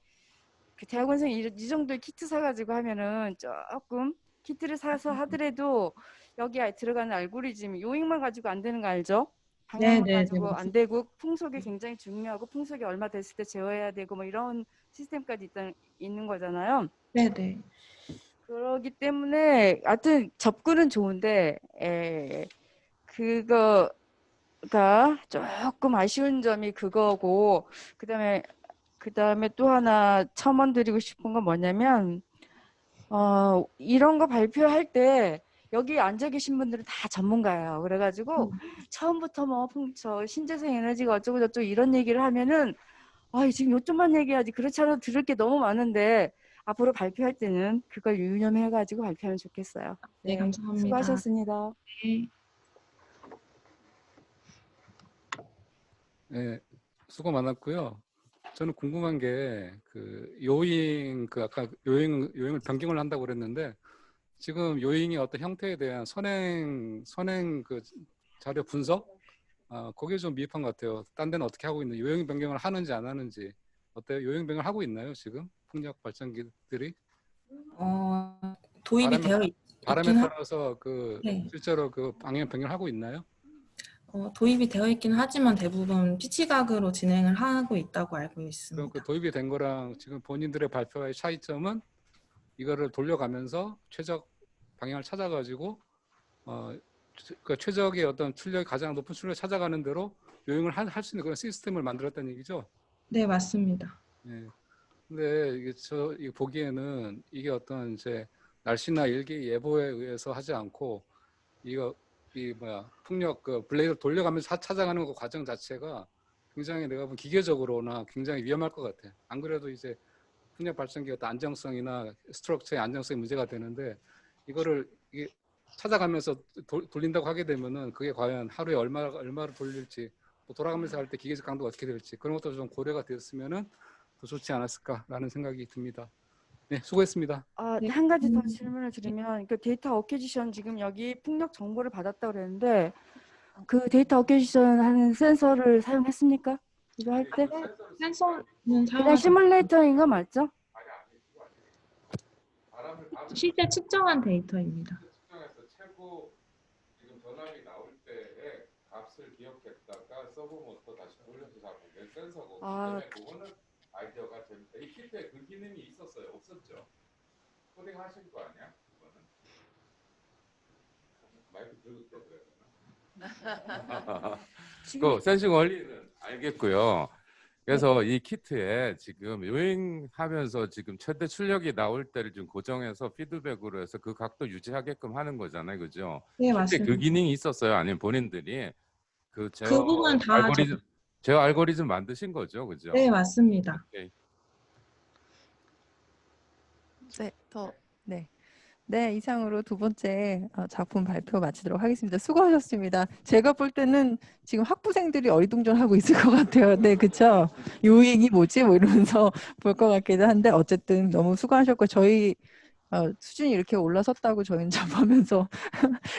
그 대학원생 이 정도의 키트 사가지고 하면은 조금 키트를 사서 하더라도 여기 들어가는 알고리즘이 요잉만 가지고 안 되는 거 알죠? 방향만 네, 가지고 안 되고 풍속이 굉장히 중요하고 풍속이 얼마 됐을 때 제어해야 되고 뭐 이런 시스템까지 있는 거잖아요. 네네. 그러기 때문에 하여튼 접근은 좋은데 그거가 조금 아쉬운 점이 그거고 그다음에 또 하나 첨언드리고 싶은 건 뭐냐면 이런 거 발표할 때 여기 앉아 계신 분들은 다 전문가예요. 그래가지고 처음부터 뭐 저 신재생 에너지가 어쩌고 저쩌고 이런 얘기를 하면은 지금 요점만 얘기하지 그렇지 않아도 들을 게 너무 많은데 앞으로 발표할 때는 그걸 유념해가지고 발표하면 좋겠어요. 네, 감사합니다. 수고하셨습니다. 네. 네, 수고 많았고요. 저는 궁금한 게 그 요잉 그 아까 요잉을 변경을 한다고 그랬는데 지금 요잉의 어떤 형태에 대한 선행 그 자료 분석 거기에 좀 미흡한 것 같아요. 딴 데는 어떻게 하고 있는 요잉 변경을 하는지 안 하는지 어때요? 요잉 변경을 하고 있나요 지금 풍력 발전기들이? 도입이 되어 바람에 있긴 따라서 그 네. 실제로 그 방향 변경을 하고 있나요? 도입이 되어 있긴 하지만 대부분 피치각으로 진행을 하고 있다고 알고 그럼 있습니다. 그 도입이 된 거랑 지금 본인들의 발표의 차이점은 이거를 돌려가면서 최적 방향을 찾아가지고 그 최적의 어떤 출력 가장 높은 출력을 찾아가는 대로 요잉을 할 수 있는 그런 시스템을 만들었다는 얘기죠. 네, 맞습니다. 네. 근데 이게 이거 보기에는 이게 어떤 이제 날씨나 일기 예보에 의해서 하지 않고 풍력 그 블레이드를 돌려가면서 찾아가는 그 과정 자체가 굉장히 내가 보면 기계적으로나 굉장히 위험할 것 같아. 안 그래도 이제 풍력 발전기 어떤 안정성이나 스트럭처의 안정성이 문제가 되는데 이거를 이게 찾아가면서 돌린다고 하게 되면은 그게 과연 하루에 얼마를 돌릴지 또 돌아가면서 할 때 기계적 강도가 어떻게 될지 그런 것도 좀 고려가 되었으면은 더 좋지 않았을까라는 생각이 듭니다. 네, 수고했습니다. 한 가지 더 질문을 드리면 그 데이터 어퀴지션 지금 여기 풍력 정보를 받았다고 그랬는데 그 데이터 어퀴지션 하는 센서를 사용했습니까? 이거 할 때? 센서는 그냥 사용하지 시뮬레이터인 거 맞죠? 실제 측정한 데이터입니다. 측정해서 최고 지금 전압이 나올 때의 값을 기억했다가 서버 모터 다시 돌려서 잡는 센서고 때문에 그거는 아이디어가 재밌다. 이 키트에 그 기능이 있었어요? 없었죠? 코딩 하신 거 아니야? 그거는 마이크 들고 떼줘야 되나? 그 센싱 원리는 알겠고요. 그래서 이 키트에 지금 요잉하면서 지금 최대 출력이 나올 때를 좀 고정해서 피드백으로 해서 그 각도 유지하게끔 하는 거잖아요, 그죠? 네, 근데 그 맞습니다. 기능이 있었어요, 아니면 본인들이 그 그 부분 다 제어 알고리즘 만드신 거죠, 그죠? 네, 맞습니다. 오케이. 네, 이상으로 두 번째 작품 발표 마치도록 하겠습니다. 수고하셨습니다. 제가 볼 때는 지금 학부생들이 어리둥절하고 있을 것 같아요. 네, 그렇죠? 요잉이 뭐지? 뭐 이러면서 볼 것 같기도 한데 어쨌든 너무 수고하셨고 저희 수준이 이렇게 올라섰다고 저희는 접하면서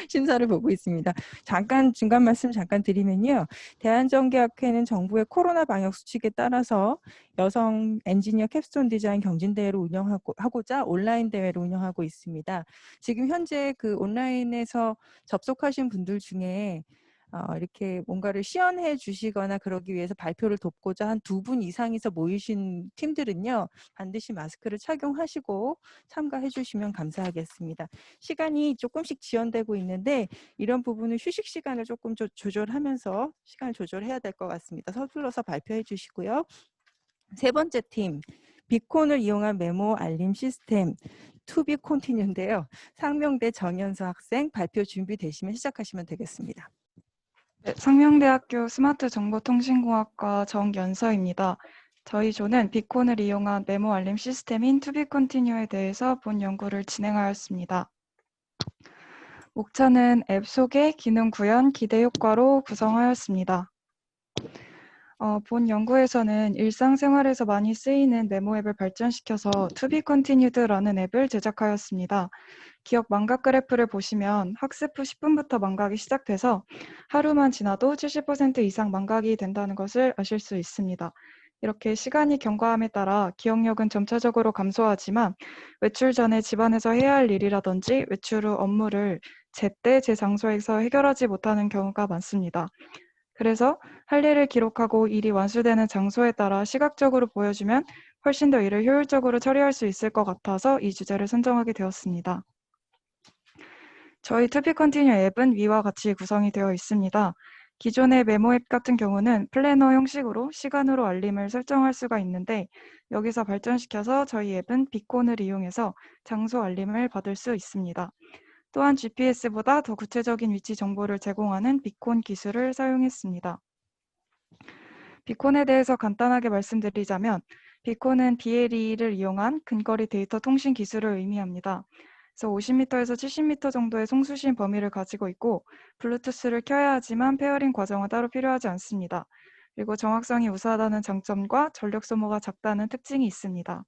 심사를 보고 있습니다. 잠깐 중간 말씀 잠깐 드리면요. 대한전기학회는 정부의 코로나 방역 수칙에 따라서 여성 엔지니어 캡스톤 디자인 경진대회를 운영하고자 온라인 대회를 운영하고 있습니다. 지금 현재 그 온라인에서 접속하신 분들 중에 이렇게 뭔가를 시연해 주시거나 그러기 위해서 발표를 돕고자 한 2분 이상에서 모이신 팀들은요. 반드시 마스크를 착용하시고 참가해 주시면 감사하겠습니다. 시간이 조금씩 지연되고 있는데 이런 부분은 휴식 시간을 조금 조절하면서 시간을 조절해야 될 것 같습니다. 서둘러서 발표해 주시고요. 세 번째 팀, 비콘을 이용한 메모 알림 시스템 투비 콘티뉴인데요. 상명대 정연서 학생 발표 준비되시면 시작하시면 되겠습니다. 네, 상명대학교 스마트정보통신공학과 정연서입니다. 저희 조는 비콘을 이용한 메모 알림 시스템인 투비컨티뉴에 대해서 본 연구를 진행하였습니다. 목차는 앱 소개, 기능 구현, 기대 효과로 구성하였습니다. 본 연구에서는 일상생활에서 많이 쓰이는 메모 앱을 발전시켜서 투비컨티뉴드라는 앱을 제작하였습니다. 기억 망각 그래프를 보시면 학습 후 10분부터 망각이 시작돼서 하루만 지나도 70% 이상 망각이 된다는 것을 아실 수 있습니다. 이렇게 시간이 경과함에 따라 기억력은 점차적으로 감소하지만 외출 전에 집안에서 해야 할 일이라든지 외출 후 업무를 제때 제 장소에서 해결하지 못하는 경우가 많습니다. 그래서 할 일을 기록하고 일이 완수되는 장소에 따라 시각적으로 보여주면 훨씬 더 일을 효율적으로 처리할 수 있을 것 같아서 이 주제를 선정하게 되었습니다. 저희 투비 컨티뉴 앱은 위와 같이 구성이 되어 있습니다. 기존의 메모 앱 같은 경우는 플래너 형식으로 시간으로 알림을 설정할 수가 있는데 여기서 발전시켜서 저희 앱은 비콘을 이용해서 장소 알림을 받을 수 있습니다. 또한 GPS보다 더 구체적인 위치 정보를 제공하는 비콘 기술을 사용했습니다. 비콘에 대해서 간단하게 말씀드리자면 비콘은 BLE를 이용한 근거리 데이터 통신 기술을 의미합니다. 그래서 50m에서 70m 정도의 송수신 범위를 가지고 있고 블루투스를 켜야 하지만 페어링 과정은 따로 필요하지 않습니다. 그리고 정확성이 우수하다는 장점과 전력 소모가 작다는 특징이 있습니다.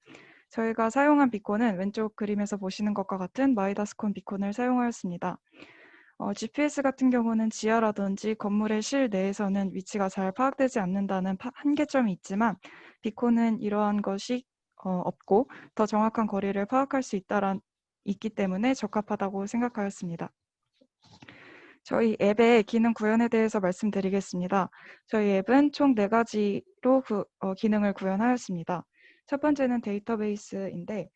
저희가 사용한 비콘은 왼쪽 그림에서 보시는 것과 같은 마이다스콘 비콘을 사용하였습니다. GPS 같은 경우는 지하라든지 건물의 실내에서는 위치가 잘 파악되지 않는다는 한계점이 있지만 비콘은 이러한 것이 없고 더 정확한 거리를 파악할 수 있기 때문에 적합하다고 생각하였습니다. 저희 앱의 기능 구현에 대해서 말씀드리겠습니다. 저희 앱은 총 4가지로 기능을 구현하였습니다. 첫 번째는 데이터베이스인데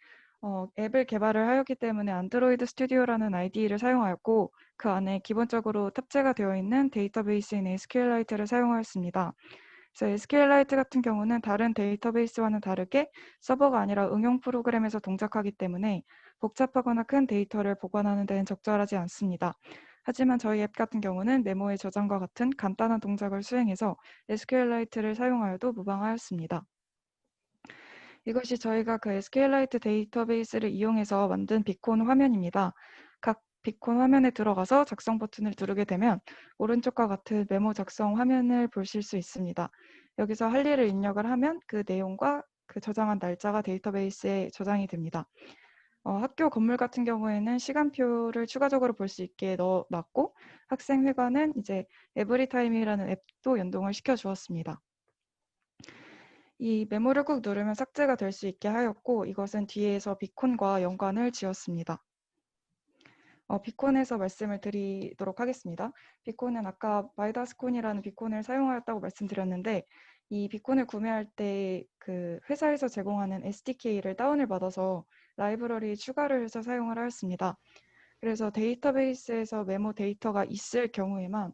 앱을 개발을 하였기 때문에 안드로이드 스튜디오라는 IDE를 사용하였고 그 안에 기본적으로 탑재가 되어 있는 데이터베이스인 SQLite를 사용하였습니다. 그래서 SQLite 같은 경우는 다른 데이터베이스와는 다르게 서버가 아니라 응용 프로그램에서 동작하기 때문에 복잡하거나 큰 데이터를 보관하는 데는 적절하지 않습니다. 하지만 저희 앱 같은 경우는 메모의 저장과 같은 간단한 동작을 수행해서 SQLite를 사용하여도 무방하였습니다. 이것이 저희가 그 SQLite 데이터베이스를 이용해서 만든 비콘 화면입니다. 각 비콘 화면에 들어가서 작성 버튼을 누르게 되면 오른쪽과 같은 메모 작성 화면을 보실 수 있습니다. 여기서 할 일을 입력을 하면 그 내용과 그 저장한 날짜가 데이터베이스에 저장이 됩니다. 학교 건물 같은 경우에는 시간표를 추가적으로 볼 수 있게 넣어놨고 학생회관은 이제 에브리타임이라는 앱도 연동을 시켜주었습니다. 이 메모를 꾹 누르면 삭제가 될 수 있게 하였고 이것은 뒤에서 비콘과 연관을 지었습니다. 비콘에서 말씀을 드리도록 하겠습니다. 비콘은 아까 마이다스콘이라는 비콘을 사용하였다고 말씀드렸는데 이 비콘을 구매할 때 그 회사에서 제공하는 SDK를 다운을 받아서 라이브러리에 추가를 해서 사용을 하였습니다. 그래서 데이터베이스에서 메모 데이터가 있을 경우에만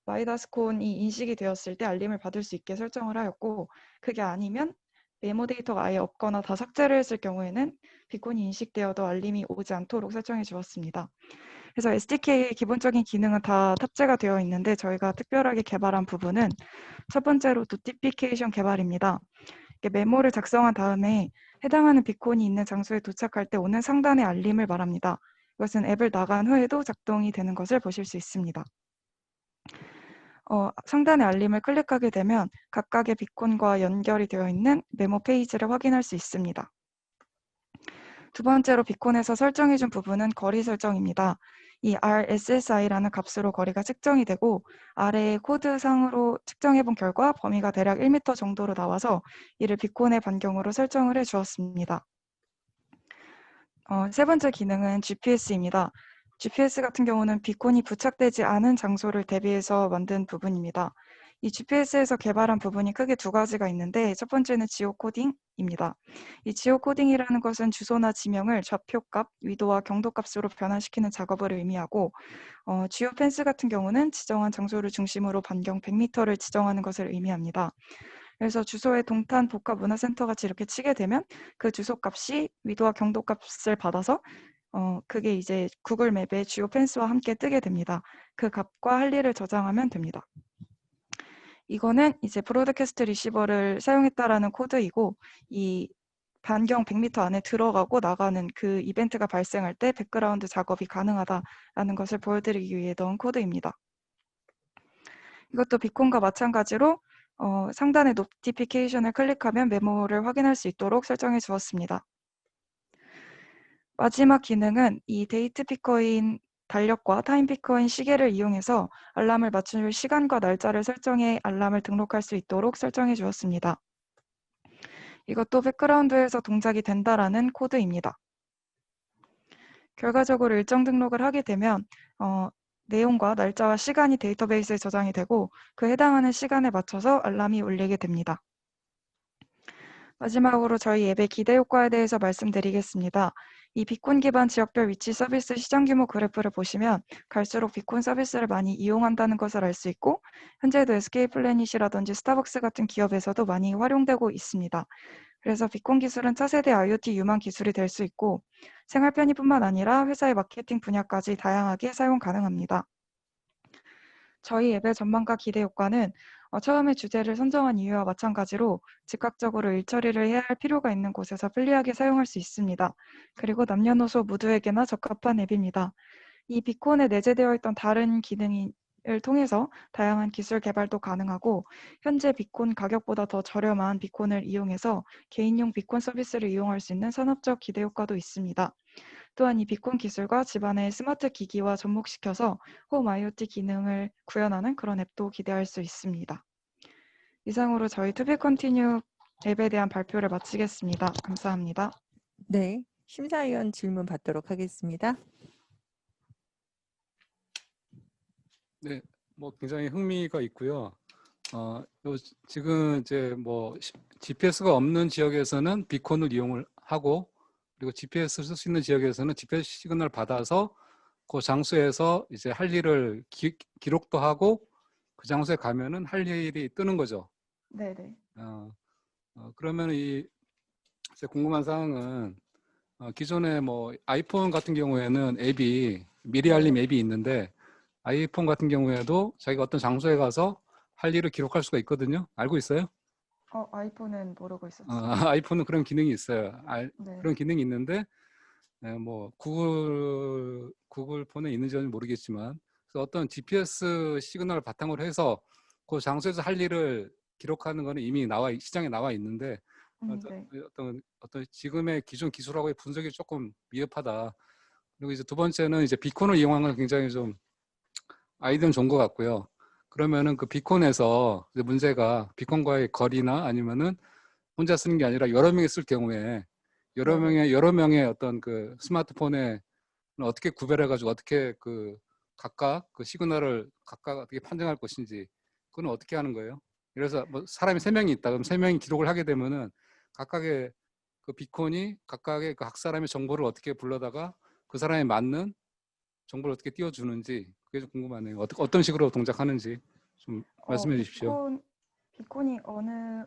마이다스콘이 인식이 되었을 때 알림을 받을 수 있게 설정을 하였고 그게 아니면 메모 데이터가 아예 없거나 다 삭제를 했을 경우에는 비콘이 인식되어도 알림이 오지 않도록 설정해 주었습니다. 그래서 SDK의 기본적인 기능은 다 탑재가 되어 있는데 저희가 특별하게 개발한 부분은 첫 번째로 노티피케이션 개발입니다. 메모를 작성한 다음에 해당하는 비콘이 있는 장소에 도착할 때 오는 상단의 알림을 말합니다. 이것은 앱을 나간 후에도 작동이 되는 것을 보실 수 있습니다. 상단의 알림을 클릭하게 되면 각각의 비콘과 연결이 되어 있는 메모 페이지를 확인할 수 있습니다. 두 번째로 비콘에서 설정해준 부분은 거리 설정입니다. 이 RSSI라는 값으로 거리가 측정이 되고 아래의 코드상으로 측정해본 결과 범위가 대략 1m 정도로 나와서 이를 비콘의 반경으로 설정을 해주었습니다. 세 번째 기능은 GPS입니다. GPS 같은 경우는 비콘이 부착되지 않은 장소를 대비해서 만든 부분입니다. 이 GPS에서 개발한 부분이 크게 2가지가 있는데 첫 번째는 지오코딩입니다. 이 지오코딩이라는 것은 주소나 지명을 좌표값, 위도와 경도값으로 변환시키는 작업을 의미하고 지오펜스 같은 경우는 지정한 장소를 중심으로 반경 100m를 지정하는 것을 의미합니다. 그래서 주소에 동탄 복합문화센터 같이 이렇게 치게 되면 그 주소값이 위도와 경도값을 받아서 그게 이제 구글 맵의 지오펜스와 함께 뜨게 됩니다. 그 값과 할 일을 저장하면 됩니다. 이거는 이제 브로드캐스트 리시버를 사용했다라는 코드이고 이 반경 100m 안에 들어가고 나가는 그 이벤트가 발생할 때 백그라운드 작업이 가능하다라는 것을 보여드리기 위해 넣은 코드입니다. 이것도 비콘과 마찬가지로 상단의 노티피케이션을 클릭하면 메모를 확인할 수 있도록 설정해 주었습니다. 마지막 기능은 이 데이트 피커인 달력과 타임 피커인 시계를 이용해서 알람을 맞출 시간과 날짜를 설정해 알람을 등록할 수 있도록 설정해 주었습니다. 이것도 백그라운드에서 동작이 된다라는 코드입니다. 결과적으로 일정 등록을 하게 되면 내용과 날짜와 시간이 데이터베이스에 저장이 되고 그 해당하는 시간에 맞춰서 알람이 울리게 됩니다. 마지막으로 저희 앱의 기대 효과에 대해서 말씀드리겠습니다. 이 비콘 기반 지역별 위치 서비스 시장 규모 그래프를 보시면 갈수록 비콘 서비스를 많이 이용한다는 것을 알 수 있고 현재도 SK플래닛이라든지 스타벅스 같은 기업에서도 많이 활용되고 있습니다. 그래서 비콘 기술은 차세대 IoT 유망 기술이 될 수 있고 생활 편의뿐만 아니라 회사의 마케팅 분야까지 다양하게 사용 가능합니다. 저희 앱의 전망과 기대 효과는 처음에 주제를 선정한 이유와 마찬가지로 즉각적으로 일 처리를 해야 할 필요가 있는 곳에서 편리하게 사용할 수 있습니다. 그리고 남녀노소 모두에게나 적합한 앱입니다. 이 비콘에 내재되어 있던 다른 기능을 통해서 다양한 기술 개발도 가능하고 현재 비콘 가격보다 더 저렴한 비콘을 이용해서 개인용 비콘 서비스를 이용할 수 있는 산업적 기대 효과도 있습니다. 또한 이 비콘 기술과 집안의 스마트 기기와 접목시켜서 홈 IoT 기능을 구현하는 그런 앱도 기대할 수 있습니다. 이상으로 저희 투비 컨티뉴 앱에 대한 발표를 마치겠습니다. 감사합니다. 네, 심사위원 질문 받도록 하겠습니다. 네, 뭐 굉장히 흥미가 있고요. 지금 이제 뭐 GPS가 없는 지역에서는 비콘을 이용을 하고 그리고 GPS를 쓸 수 있는 지역에서는 GPS 시그널을 받아서 그 장소에서 이제 할 일을 기록도 하고 그 장소에 가면은 할 일이 뜨는 거죠. 네네. 그러면 이제 궁금한 사항은 기존에 뭐 아이폰 같은 경우에는 앱이 미리 알림 앱이 있는데 아이폰 같은 경우에도 자기가 어떤 장소에 가서 할 일을 기록할 수가 있거든요. 알고 있어요? 아이폰은 모르고 있었어요. 아이폰은 그런 기능이 있어요. 네. 그런 기능이 있는데 뭐 구글 폰에 있는지는 모르겠지만 그래서 어떤 GPS 시그널을 바탕으로 해서 그 장소에서 할 일을 기록하는 거는 이미 시장에 나와 있는데 네. 어떤 지금의 기존 기술하고의 분석이 조금 미흡하다. 그리고 이제 두 번째는 이제 비콘을 이용한 건 굉장히 좀 아이디어는 좋은 것 같고요. 그러면은 그 비콘에서 이제 문제가 비콘과의 거리나 아니면은 혼자 쓰는 게 아니라 여러 명이 쓸 경우에 여러 명의 어떤 그 스마트폰에 어떻게 구별해가지고 어떻게 그 각각 그 시그널을 각각 어떻게 판정할 것인지 그건 어떻게 하는 거예요? 그래서 뭐 사람이 3명이 있다. 그럼 3명이 기록을 하게 되면은 각각의 그 비콘이 각각의 그 각 사람의 정보를 어떻게 불러다가 그 사람에 맞는 정보를 어떻게 띄워주는지 그게 좀 궁금하네요. 어떤 식으로 동작하는지 좀 말씀해 주십시오. 비콘이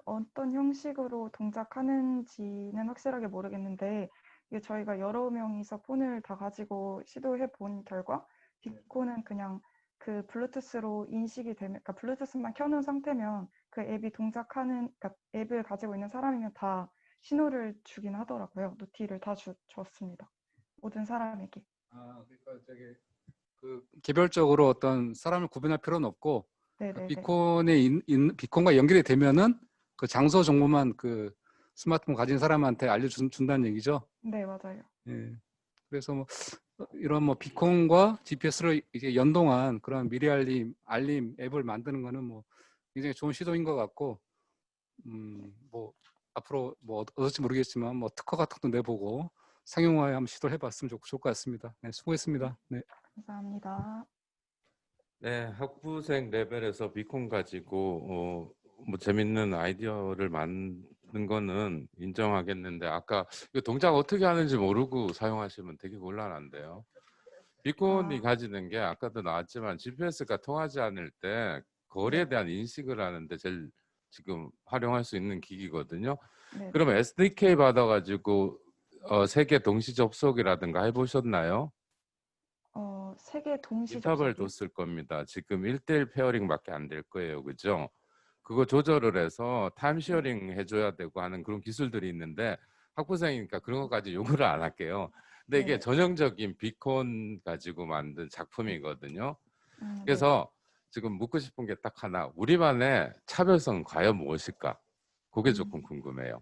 어떤 형식으로 동작하는지는 확실하게 모르겠는데 이게 저희가 여러 명이서 폰을 다 가지고 시도해 본 결과 비콘은 그냥 그 블루투스로 인식이 되면, 그러니까 블루투스만 켜놓은 상태면 그 앱이 동작하는, 그러니까 앱을 가지고 있는 사람이면 다 신호를 주긴 하더라고요. 노티를 다 줬습니다. 모든 사람에게. 그러니까 그 개별적으로 어떤 사람을 구분할 필요는 없고 네네네. 비콘과 연결이 되면은 그 장소 정보만 그 스마트폰 가진 사람한테 알려준다는 얘기죠. 네, 맞아요. 예. 그래서 뭐 이런 뭐 비콘과 GPS를 이제 연동한 그런 미리 알림 앱을 만드는 거는 뭐 굉장히 좋은 시도인 것 같고, 뭐 앞으로 뭐 어떨지 모르겠지만 뭐 특허 같은 것도 내보고 상용화에 한번 시도를 해봤으면 좋을 것 같습니다. 네, 수고했습니다. 네. 감사합니다. 네, 학부생 레벨에서 비콘 가지고 뭐 재밌는 아이디어를 만든 거는 인정하겠는데 아까 이 동작 어떻게 하는지 모르고 사용하시면 되게 곤란한데요. 비콘이 가지는 게 아까도 나왔지만 GPS가 통하지 않을 때 거리에 대한 인식을 하는데 제일 지금 활용할 수 있는 기기거든요. 그러면 SDK 받아가지고 세계 동시 접속이라든가 해보셨나요? 세계 동시 인터벌 접속이요? 뒀을 겁니다. 지금 1대1 페어링밖에 안 될 거예요. 그죠? 그거 조절을 해서 타임 쉐어링 해줘야 되고 하는 그런 기술들이 있는데 학부생이니까 그런 것까지 요구를 안 할게요. 근데 이게 전형적인 비콘 가지고 만든 작품이거든요. 그래서 지금 묻고 싶은 게 딱 하나. 우리만의 차별성은 과연 무엇일까? 그게 조금 궁금해요.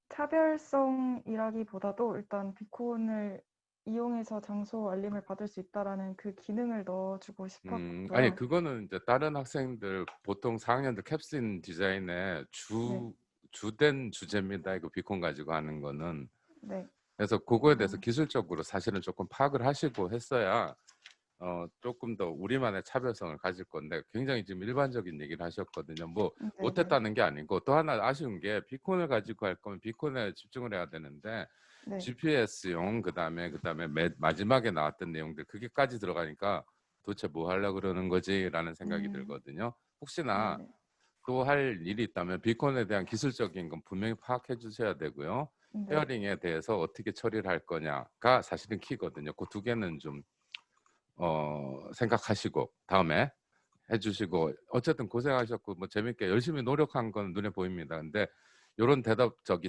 차별성이라기보다도 일단 비콘을 이용해서 장소 알림을 받을 수 있다라는 그 기능을 넣어주고 싶었고요. 아니 그거는 이제 다른 학생들 보통 4학년들 캡슨 디자인의 네, 주된 주제입니다. 이거 비콘 가지고 하는 거는. 네, 그래서 그거에 대해서 기술적으로 사실은 조금 파악을 하시고 했어야 조금 더 우리만의 차별성을 가질 건데 굉장히 지금 일반적인 얘기를 하셨거든요. 뭐 네, 못했다는 게 아니고 또 하나 아쉬운 게 비콘을 가지고 할 거면 비콘에 집중을 해야 되는데 네, GPS용 그다음에 마지막에 나왔던 내용들 그게까지 들어가니까 도대체 뭐 하려고 그러는 거지라는 생각이 들거든요. 혹시나 네, 또 할 일이 있다면 비콘에 대한 기술적인 건 분명히 파악해 주셔야 되고요. 네, 페어링에 대해서 어떻게 처리를 할 거냐가 사실은 키거든요. 그 두 개는 좀 생각하시고 다음에 해주시고 어쨌든 고생하셨고 뭐 재밌게 열심히 노력한 건 눈에 보입니다. 근데 이런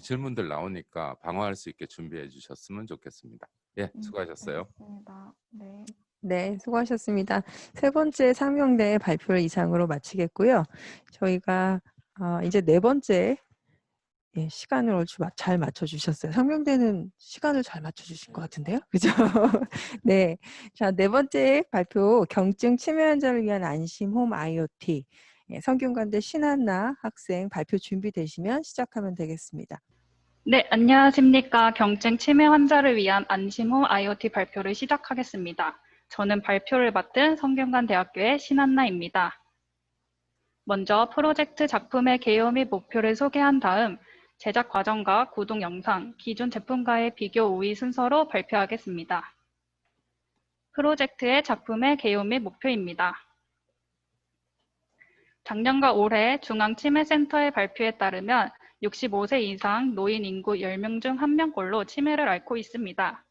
질문들 나오니까 방어할 수 있게 준비해 주셨으면 좋겠습니다. 예, 수고하셨어요. 알겠습니다. 네. 네, 수고하셨습니다. 세 번째 상명대 발표를 이상으로 마치겠고요. 저희가 이제 네 번째 시간을 얼추 잘 맞춰주셨어요. 상명대는 시간을 잘 맞춰주신 것 같은데요, 그죠? 네, 자, 네 번째 발표 경증 치매 환자를 위한 안심 홈 IoT. 성균관대 신한나 학생 발표 준비되시면 시작하면 되겠습니다. 네, 안녕하십니까. 경증 치매 환자를 위한 안심홈 IoT 발표를 시작하겠습니다. 저는 발표를 맡은 성균관대학교의 신한나입니다. 먼저 프로젝트 작품의 개요 및 목표를 소개한 다음 제작 과정과 구동 영상, 기존 제품과의 비교 우위 순서로 발표하겠습니다. 프로젝트의 작품의 개요 및 목표입니다. 작년과 올해 중앙치매센터의 발표에 따르면 65세 이상 노인 인구 10명 중 1명꼴로 치매를 앓고 있습니다.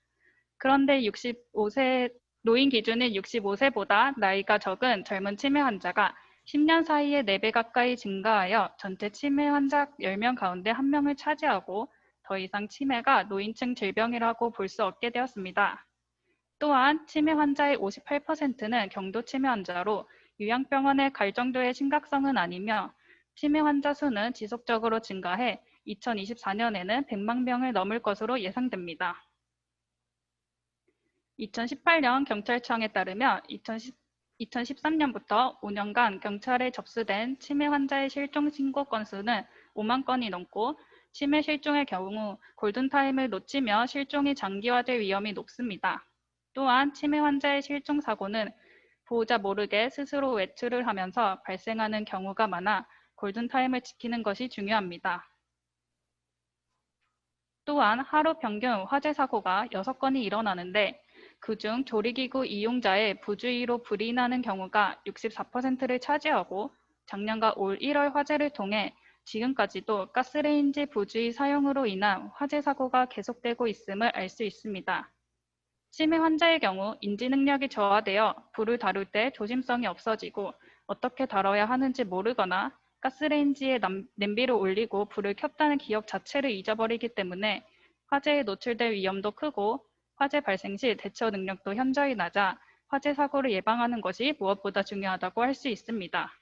그런데 65세 노인 기준인 65세보다 나이가 적은 젊은 치매 환자가 10년 사이에 4배 가까이 증가하여 전체 치매 환자 10명 가운데 1명을 차지하고 더 이상 치매가 노인층 질병이라고 볼 수 없게 되었습니다. 또한 치매 환자의 58%는 경도 치매 환자로 요양병원에 갈 정도의 심각성은 아니며 치매 환자 수는 지속적으로 증가해 2024년에는 100만 명을 넘을 것으로 예상됩니다. 2018년 경찰청에 따르면 2013년부터 5년간 경찰에 접수된 치매 환자의 실종 신고 건수는 5만 건이 넘고 치매 실종의 경우 골든타임을 놓치며 실종이 장기화될 위험이 높습니다. 또한 치매 환자의 실종 사고는 보호자 모르게 스스로 외출을 하면서 발생하는 경우가 많아 골든타임을 지키는 것이 중요합니다. 또한 하루 평균 화재 사고가 6건이 일어나는데 그중 조리기구 이용자의 부주의로 불이 나는 경우가 64%를 차지하고 작년과 올 1월 화재를 통해 지금까지도 가스레인지 부주의 사용으로 인한 화재 사고가 계속되고 있음을 알 수 있습니다. 치매 환자의 경우 인지 능력이 저하되어 불을 다룰 때 조심성이 없어지고 어떻게 다뤄야 하는지 모르거나 가스레인지에 냄비를 올리고 불을 켰다는 기억 자체를 잊어버리기 때문에 화재에 노출될 위험도 크고 화재 발생 시 대처 능력도 현저히 낮아 화재 사고를 예방하는 것이 무엇보다 중요하다고 할 수 있습니다.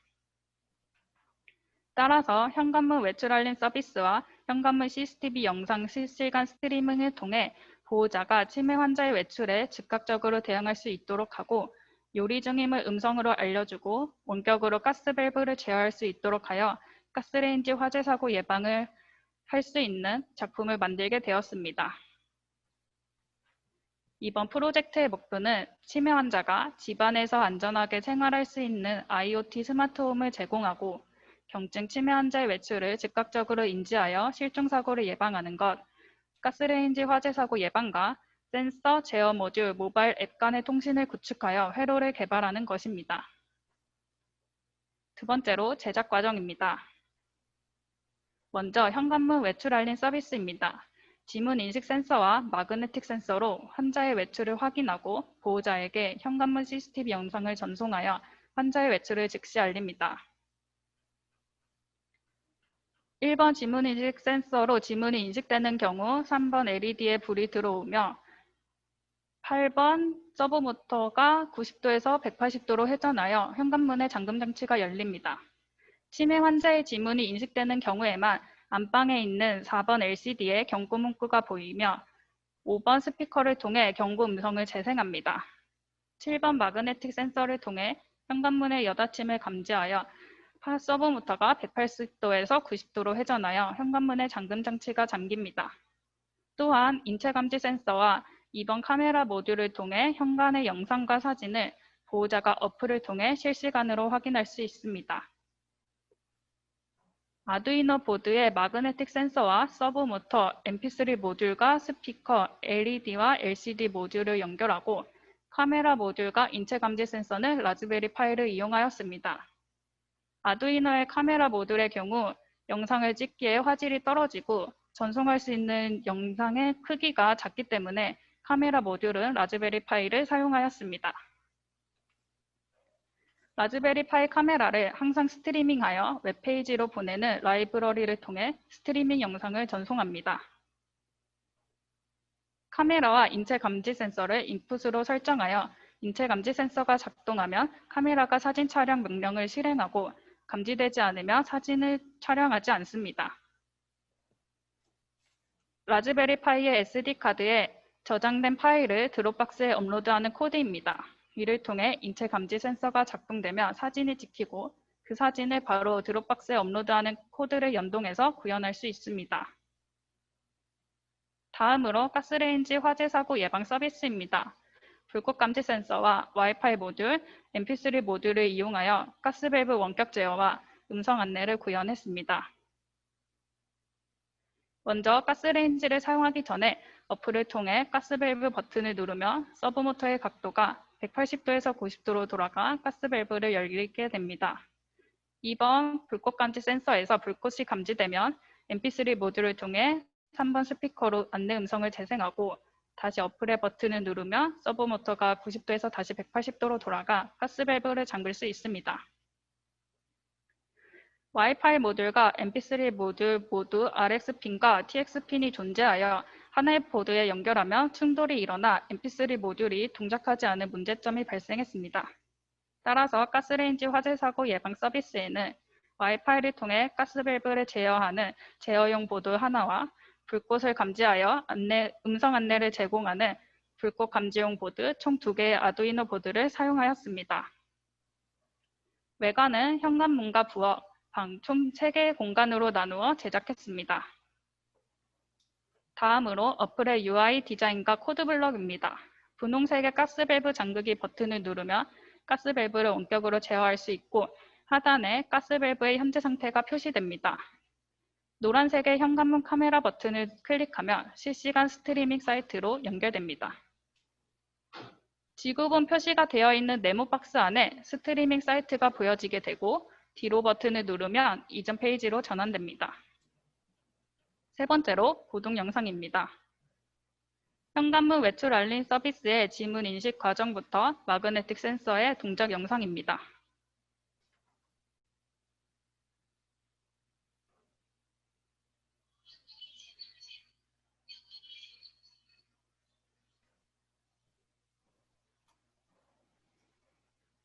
따라서 현관문 외출 알림 서비스와 현관문 CCTV 영상 실시간 스트리밍을 통해 보호자가 치매 환자의 외출에 즉각적으로 대응할 수 있도록 하고 요리 중임을 음성으로 알려주고 원격으로 가스밸브를 제어할 수 있도록 하여 가스레인지 화재 사고 예방을 할 수 있는 작품을 만들게 되었습니다. 이번 프로젝트의 목표는 치매 환자가 집안에서 안전하게 생활할 수 있는 IoT 스마트홈을 제공하고 경증 치매 환자의 외출을 즉각적으로 인지하여 실종사고를 예방하는 것, 가스레인지 화재 사고 예방과 센서, 제어 모듈, 모바일 앱 간의 통신을 구축하여 회로를 개발하는 것입니다. 두 번째로 제작 과정입니다. 먼저 현관문 외출 알림 서비스입니다. 지문 인식 센서와 마그네틱 센서로 환자의 외출을 확인하고 보호자에게 현관문 CCTV 영상을 전송하여 환자의 외출을 즉시 알립니다. 1번 지문 인식 센서로 지문이 인식되는 경우 3번 LED에 불이 들어오며 8번 서버 모터가 90도에서 180도로 회전하여 현관문의 잠금 장치가 열립니다. 치매 환자의 지문이 인식되는 경우에만 안방에 있는 4번 LCD에 경고 문구가 보이며 5번 스피커를 통해 경고 음성을 재생합니다. 7번 마그네틱 센서를 통해 현관문의 여닫힘을 감지하여 서브 모터가 180도에서 90도로 회전하여 현관문의 잠금 장치가 잠깁니다. 또한 인체 감지 센서와 2번 카메라 모듈을 통해 현관의 영상과 사진을 보호자가 어플을 통해 실시간으로 확인할 수 있습니다. 아두이노 보드의 마그네틱 센서와 서브 모터, MP3 모듈과 스피커, LED와 LCD 모듈을 연결하고 카메라 모듈과 인체 감지 센서는 라즈베리 파이를 이용하였습니다. 아두이노의 카메라 모듈의 경우 영상을 찍기에 화질이 떨어지고 전송할 수 있는 영상의 크기가 작기 때문에 카메라 모듈은 라즈베리 파이를 사용하였습니다. 라즈베리 파이 카메라를 항상 스트리밍하여 웹페이지로 보내는 라이브러리를 통해 스트리밍 영상을 전송합니다. 카메라와 인체 감지 센서를 인풋으로 설정하여 인체 감지 센서가 작동하면 카메라가 사진 촬영 명령을 실행하고 감지되지 않으면 사진을 촬영하지 않습니다. 라즈베리 파이의 SD카드에 저장된 파일을 드롭박스에 업로드하는 코드입니다. 이를 통해 인체 감지 센서가 작동되면 사진이 찍히고 그 사진을 바로 드롭박스에 업로드하는 코드를 연동해서 구현할 수 있습니다. 다음으로 가스레인지 화재 사고 예방 서비스입니다. 불꽃 감지 센서와 와이파이 모듈, MP3 모듈을 이용하여 가스밸브 원격 제어와 음성 안내를 구현했습니다. 먼저 가스레인지를 사용하기 전에 어플을 통해 가스밸브 버튼을 누르면 서브모터의 각도가 180도에서 90도로 돌아가 가스밸브를 열리게 됩니다. 2번 불꽃 감지 센서에서 불꽃이 감지되면 MP3 모듈을 통해 3번 스피커로 안내 음성을 재생하고 다시 어플의 버튼을 누르면 서브모터가 90도에서 다시 180도로 돌아가 가스밸브를 잠글 수 있습니다. 와이파이 모듈과 MP3 모듈 모두 RX핀과 TX핀이 존재하여 하나의 보드에 연결하면 충돌이 일어나 MP3 모듈이 동작하지 않은 문제점이 발생했습니다. 따라서 가스레인지 화재 사고 예방 서비스에는 와이파이를 통해 가스밸브를 제어하는 제어용 보드 하나와 불꽃을 감지하여 음성 안내를 제공하는 불꽃 감지용 보드 총 2개의 아두이노 보드를 사용하였습니다. 외관은 현관문과 부엌, 방 총 3개의 공간으로 나누어 제작했습니다. 다음으로 어플의 UI 디자인과 코드 블럭입니다. 분홍색의 가스밸브 잠그기 버튼을 누르면 가스밸브를 원격으로 제어할 수 있고 하단에 가스밸브의 현재 상태가 표시됩니다. 노란색의 현관문 카메라 버튼을 클릭하면 실시간 스트리밍 사이트로 연결됩니다. 지구본 표시가 되어 있는 네모 박스 안에 스트리밍 사이트가 보여지게 되고 뒤로 버튼을 누르면 이전 페이지로 전환됩니다. 세 번째로 고동 영상입니다. 현관문 외출 알림 서비스의 지문 인식 과정부터 마그네틱 센서의 동작 영상입니다.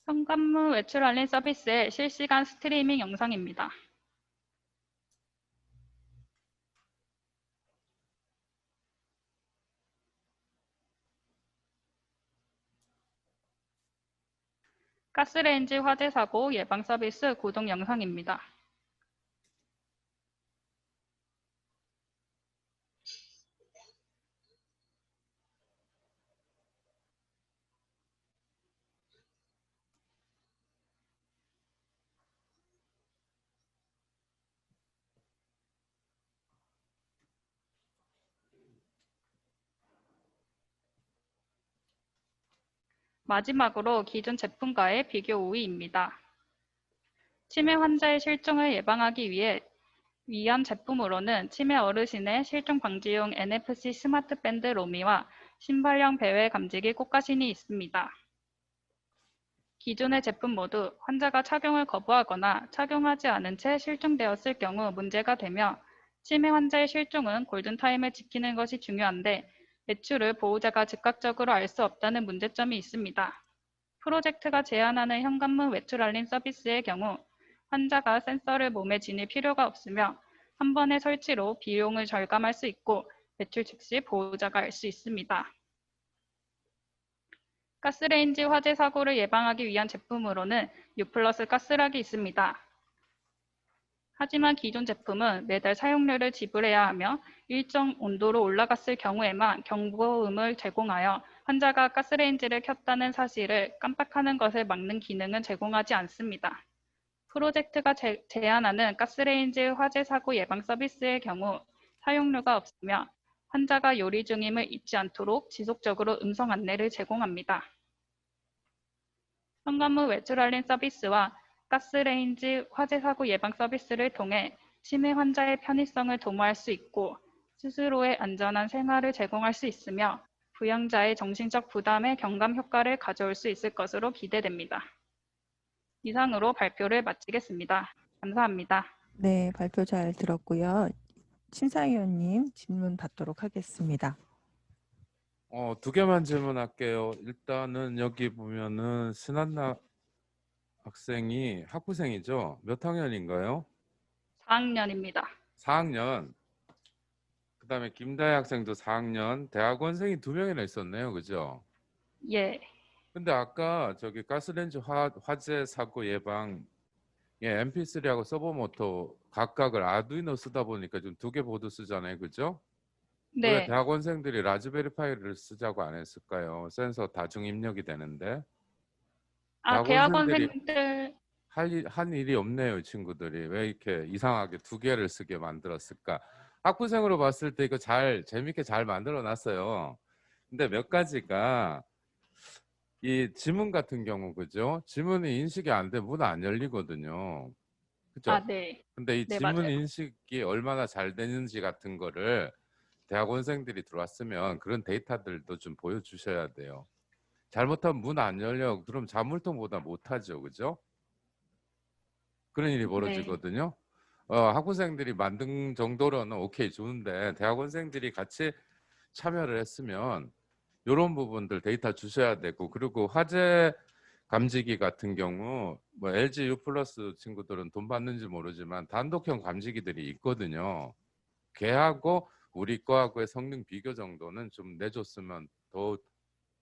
현관문 외출 알림 서비스의 실시간 스트리밍 영상입니다. 가스레인지 화재 사고 예방 서비스 구동 영상입니다. 마지막으로 기존 제품과의 비교 우위입니다. 치매 환자의 실종을 예방하기 위한 제품으로는 치매 어르신의 실종 방지용 NFC 스마트 밴드 로미와 신발형 배회 감지기 꽃가신이 있습니다. 기존의 제품 모두 환자가 착용을 거부하거나 착용하지 않은 채 실종되었을 경우 문제가 되며 치매 환자의 실종은 골든타임을 지키는 것이 중요한데 매출을 보호자가 즉각적으로 알 수 없다는 문제점이 있습니다. 프로젝트가 제안하는 현관문 외출 알림 서비스의 경우 환자가 센서를 몸에 지닐 필요가 없으며 한 번의 설치로 비용을 절감할 수 있고 배출 즉시 보호자가 알 수 있습니다. 가스레인지 화재 사고를 예방하기 위한 제품으로는 U+ 가스락이 있습니다. 하지만 기존 제품은 매달 사용료를 지불해야 하며 일정 온도로 올라갔을 경우에만 경보음을 제공하여 환자가 가스레인지를 켰다는 사실을 깜빡하는 것을 막는 기능은 제공하지 않습니다. 프로젝트가 제안하는 가스레인지 화재 사고 예방 서비스의 경우 사용료가 없으며 환자가 요리 중임을 잊지 않도록 지속적으로 음성 안내를 제공합니다. 현관문 외출 알림 서비스와 가스레인지 화재 사고 예방 서비스를 통해 치매 환자의 편의성을 도모할 수 있고 스스로의 안전한 생활을 제공할 수 있으며 부양자의 정신적 부담의 경감 효과를 가져올 수 있을 것으로 기대됩니다. 이상으로 발표를 마치겠습니다. 감사합니다. 네, 발표 잘 들었고요. 심사위원님 질문 받도록 하겠습니다. 두 개만 질문할게요. 일단은 여기 보면은 신한나 학생이 학부생이죠? 몇 학년인가요? 4학년입니다. 4학년. 그다음에 김다혜 학생도 4학년. 대학원생이 2명이나 있었네요. 그죠? 예. 근데 아까 저기 가스레인지 화재 사고 예방 MP3하고 서버모터 각각을 아두이노 쓰다 보니까 좀 2개 보드 쓰잖아요. 그죠? 왜 네. 대학원생들이 라즈베리 파이를 쓰자고 안 했을까요? 센서 다중 입력이 되는데. 대학원생들 한 일이 없네요. 이 친구들이. 왜 이렇게 이상하게 2개를 쓰게 만들었을까? 학부생으로 봤을 때 이거 재밌게 잘 만들어 놨어요. 근데 몇 가지가 이 지문 같은 경우 그죠? 지문이 인식이 안 되면 문 안 열리거든요. 그죠? 네. 근데 이 네, 지문 맞아요. 인식이 얼마나 잘 되는지 같은 거를 대학원생들이 들어왔으면 그런 데이터들도 좀 보여주셔야 돼요. 잘못하면 문 안 열려. 그럼 자물통보다 못하죠. 그죠? 그런 일이 네. 벌어지거든요. 학부생들이 만든 정도로는 오케이 좋은데 대학원생들이 같이 참여를 했으면 이런 부분들 데이터 주셔야 되고, 그리고 화재 감지기 같은 경우 뭐 LG U+ 친구들은 돈 받는지 모르지만 단독형 감지기들이 있거든요. 걔하고 우리 거하고의 성능 비교 정도는 좀 내줬으면 더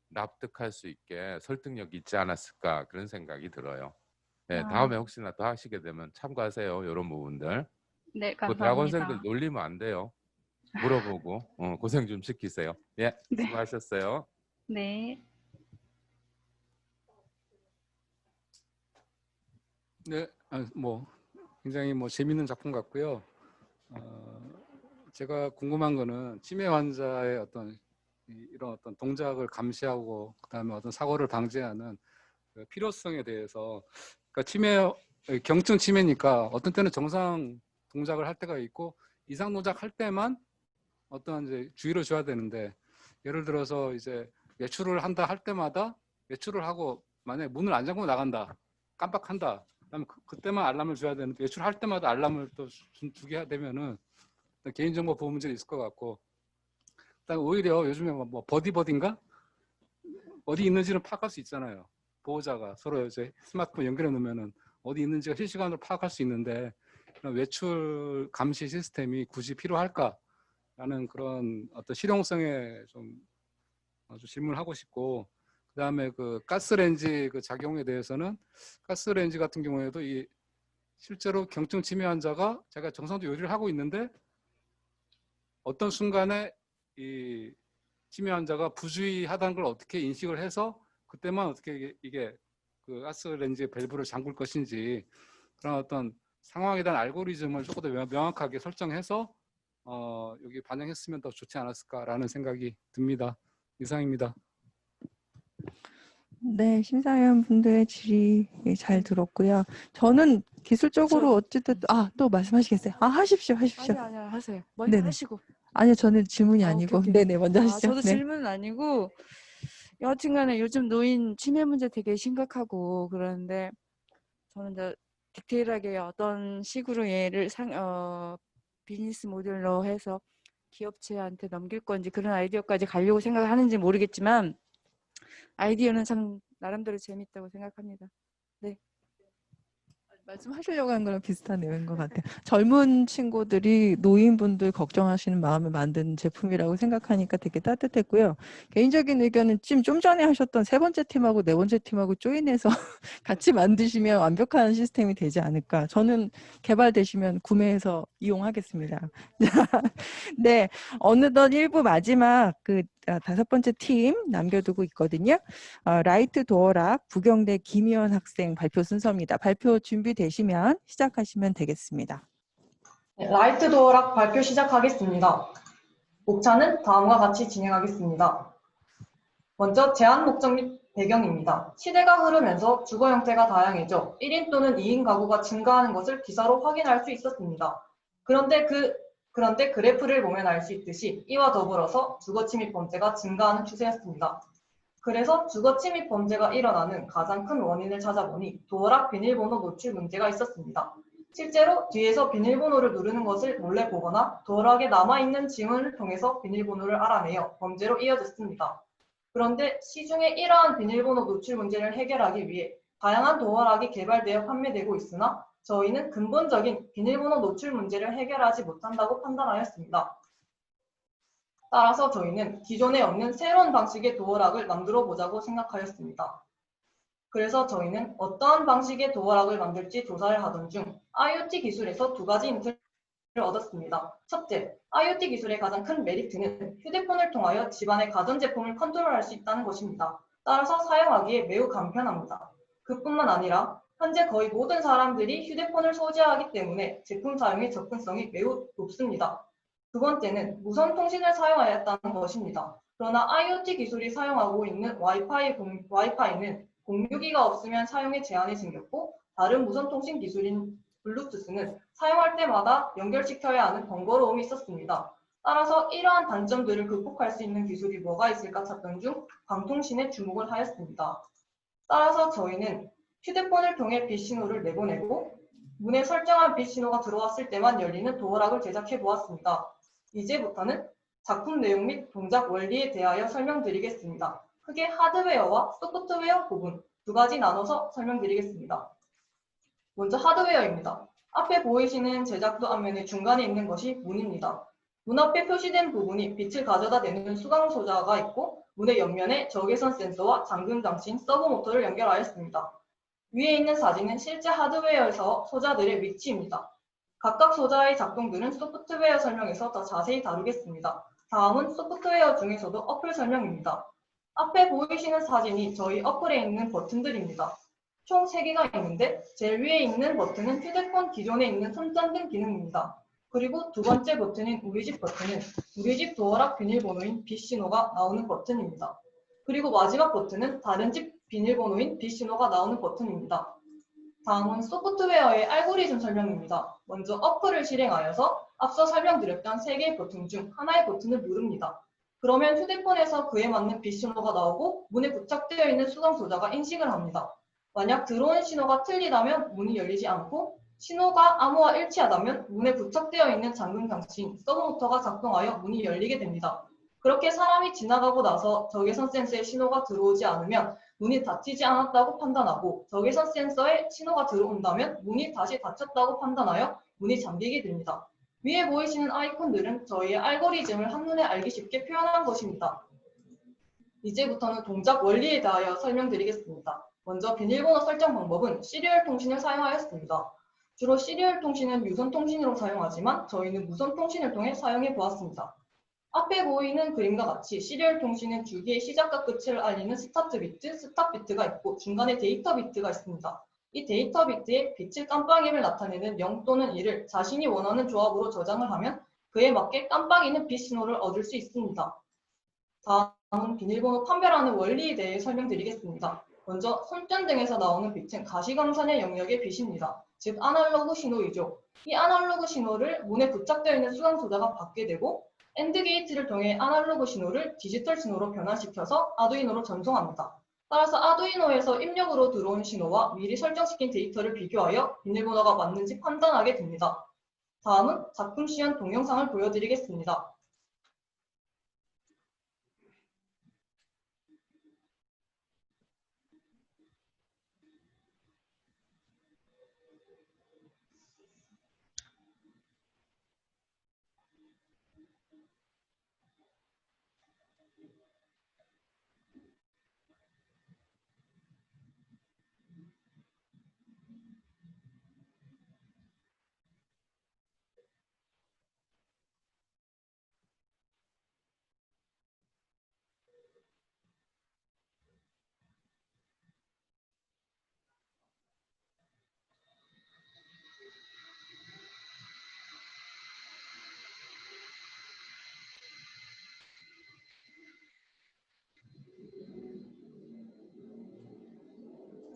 납득할 수 있게 설득력이 있지 않았을까 그런 생각이 들어요. 네, 다음에 혹시나 더 하시게 되면 참고하세요. 이런 부분들. 네, 그 감사합니다. 대학원생들 놀리면 안 돼요. 물어보고 고생 좀 시키세요. 예, 네. 수고하셨어요. 네. 네, 뭐 굉장히 뭐 재밌는 작품 같고요. 제가 궁금한 거는 치매 환자의 어떤 이런 어떤 동작을 감시하고 그다음에 어떤 사고를 방지하는 그 필요성에 대해서, 그러니까 경증 치매니까 어떤 때는 정상 동작을 할 때가 있고 이상 동작 할 때만 어떤 이제 주의를 줘야 되는데, 예를 들어서 이제 외출을 한다 할 때마다 외출을 하고 만약에 문을 안 잠그고 나간다, 깜빡한다, 그러면 그때만 알람을 줘야 되는데 외출할 때마다 알람을 또 주게 되면은 개인정보 보호 문제가 있을 것 같고, 그다음에 오히려 요즘에 뭐 버디인가 어디 있는지는 파악할 수 있잖아요. 보호자가 서로 이제 스마트폰 연결해 놓으면은 어디 있는지가 실시간으로 파악할 수 있는데 그런 외출 감시 시스템이 굳이 필요할까라는 그런 어떤 실용성에 좀 질문을 하고 싶고, 그다음에 그 가스레인지 그 작용에 대해서는 가스레인지 같은 경우에도 이 실제로 경증 치매 환자가 제가 정상적으로 요리를 하고 있는데 어떤 순간에 이 치매 환자가 부주의하다는 걸 어떻게 인식을 해서 그때만 어떻게 이게 그 가스레인지 밸브를 잠글 것인지, 그런 어떤 상황에 대한 알고리즘을 조금 더 명확하게 설정해서 여기 반영했으면 더 좋지 않았을까라는 생각이 듭니다. 이상입니다. 네, 심사위원분들의 질의 잘 들었고요. 저는 기술적으로 어쨌든 또 말씀하시겠어요? 하십시오. 아니요, 하세요. 먼저 네네. 하시고. 아니요, 저는 질문이 아니고. 오케이. 네네, 먼저 하시죠. 저도 네. 질문은 아니고, 여하튼간에 요즘 노인 치매 문제 되게 심각하고 그러는데, 저는 이제 디테일하게 어떤 식으로 얘를 비즈니스 모델로 해서 기업체한테 넘길 건지 그런 아이디어까지 가려고 생각하는지 모르겠지만, 아이디어는 참 나름대로 재밌다고 생각합니다. 네. 말씀하시려고 한 거랑 비슷한 내용인 것 같아요. 젊은 친구들이 노인분들 걱정하시는 마음을 만든 제품이라고 생각하니까 되게 따뜻했고요. 개인적인 의견은 좀 전에 하셨던 세 번째 팀하고 네 번째 팀하고 조인해서 같이 만드시면 완벽한 시스템이 되지 않을까. 저는 개발되시면 구매해서 이용하겠습니다. 네, 어느덧 1부 마지막 다섯 번째 팀 남겨두고 있거든요. 라이트 도어락 부경대 김희원 학생 발표 순서입니다. 발표 준비되시면 시작하시면 되겠습니다. 네, 라이트 도어락 발표 시작하겠습니다. 목차는 다음과 같이 진행하겠습니다. 먼저 제한 목적 및 배경입니다. 시대가 흐르면서 주거 형태가 다양해져 1인 또는 2인 가구가 증가하는 것을 기사로 확인할 수 있었습니다. 그런데 그래프를 보면 알 수 있듯이 이와 더불어서 주거 침입 범죄가 증가하는 추세였습니다. 그래서 주거 침입 범죄가 일어나는 가장 큰 원인을 찾아보니 도어락 비밀번호 노출 문제가 있었습니다. 실제로 뒤에서 비밀번호를 누르는 것을 몰래 보거나 도어락에 남아있는 지문을 통해서 비밀번호를 알아내어 범죄로 이어졌습니다. 그런데 시중에 이러한 비밀번호 노출 문제를 해결하기 위해 다양한 도어락이 개발되어 판매되고 있으나 저희는 근본적인 비밀번호 노출 문제를 해결하지 못한다고 판단하였습니다. 따라서 저희는 기존에 없는 새로운 방식의 도어락을 만들어 보자고 생각하였습니다. 그래서 저희는 어떠한 방식의 도어락을 만들지 조사를 하던 중 IoT 기술에서 두 가지 인트를 얻었습니다. 첫째, IoT 기술의 가장 큰 메리트는 휴대폰을 통하여 집안의 가전제품을 컨트롤할 수 있다는 것입니다. 따라서 사용하기에 매우 간편합니다. 그뿐만 아니라 현재 거의 모든 사람들이 휴대폰을 소지하기 때문에 제품 사용의 접근성이 매우 높습니다. 두 번째는 무선 통신을 사용하였다는 것입니다. 그러나 IoT 기술이 사용하고 있는 와이파이는 공유기가 없으면 사용에 제한이 생겼고 다른 무선 통신 기술인 블루투스는 사용할 때마다 연결시켜야 하는 번거로움이 있었습니다. 따라서 이러한 단점들을 극복할 수 있는 기술이 뭐가 있을까 찾던 중 방통신에 주목을 하였습니다. 따라서 저희는 휴대폰을 통해 빛 신호를 내보내고 문에 설정한 빛 신호가 들어왔을 때만 열리는 도어락을 제작해 보았습니다. 이제부터는 작품 내용 및 동작 원리에 대하여 설명드리겠습니다. 크게 하드웨어와 소프트웨어 부분 두 가지 나눠서 설명드리겠습니다. 먼저 하드웨어입니다. 앞에 보이시는 제작도 앞면의 중간에 있는 것이 문입니다. 문 앞에 표시된 부분이 빛을 가져다 내는 수강 소자가 있고 문의 옆면에 적외선 센서와 잠금 장치인 서버 모터를 연결하였습니다. 위에 있는 사진은 실제 하드웨어에서 소자들의 위치입니다. 각각 소자의 작동들은 소프트웨어 설명에서 더 자세히 다루겠습니다. 다음은 소프트웨어 중에서도 어플 설명입니다. 앞에 보이시는 사진이 저희 어플에 있는 버튼들입니다. 총 3개가 있는데 제일 위에 있는 버튼은 휴대폰 기존에 있는 손전등 기능입니다. 그리고 두 번째 버튼인 우리 집 버튼은 우리 집 도어락 비밀번호인 빛신호가 나오는 버튼입니다. 그리고 마지막 버튼은 다른 집 비밀번호인 빛신호가 나오는 버튼입니다. 다음은 소프트웨어의 알고리즘 설명입니다. 먼저 어플을 실행하여서 앞서 설명드렸던 3개의 버튼 중 하나의 버튼을 누릅니다. 그러면 휴대폰에서 그에 맞는 빛신호가 나오고 문에 부착되어 있는 수동 소자가 인식을 합니다. 만약 들어온 신호가 틀리다면 문이 열리지 않고 신호가 암호와 일치하다면 문에 부착되어 있는 잠금 장치인 서브모터가 작동하여 문이 열리게 됩니다. 그렇게 사람이 지나가고 나서 적외선 센서에 신호가 들어오지 않으면 문이 닫히지 않았다고 판단하고 적외선 센서에 신호가 들어온다면 문이 다시 닫혔다고 판단하여 문이 잠기게 됩니다. 위에 보이시는 아이콘들은 저희의 알고리즘을 한눈에 알기 쉽게 표현한 것입니다. 이제부터는 동작 원리에 대하여 설명드리겠습니다. 먼저 비밀번호 설정 방법은 시리얼 통신을 사용하였습니다. 주로 시리얼 통신은 유선 통신으로 사용하지만 저희는 무선 통신을 통해 사용해 보았습니다. 앞에 보이는 그림과 같이 시리얼 통신은 주기의 시작과 끝을 알리는 스타트 비트, 스탑 비트가 있고 중간에 데이터 비트가 있습니다. 이 데이터 비트에 빛의 깜빡임을 나타내는 0 또는 1을 자신이 원하는 조합으로 저장을 하면 그에 맞게 깜빡이는 빛 신호를 얻을 수 있습니다. 다음은 비밀번호 판별하는 원리에 대해 설명드리겠습니다. 먼저 손전등에서 나오는 빛은 가시광선의 영역의 빛입니다. 즉 아날로그 신호이죠. 이 아날로그 신호를 문에 부착되어 있는 수강 소자가 받게 되고 엔드 게이트를 통해 아날로그 신호를 디지털 신호로 변화시켜서 아두이노로 전송합니다. 따라서 아두이노에서 입력으로 들어온 신호와 미리 설정시킨 데이터를 비교하여 비밀번호가 맞는지 판단하게 됩니다. 다음은 작품 시연 동영상을 보여드리겠습니다.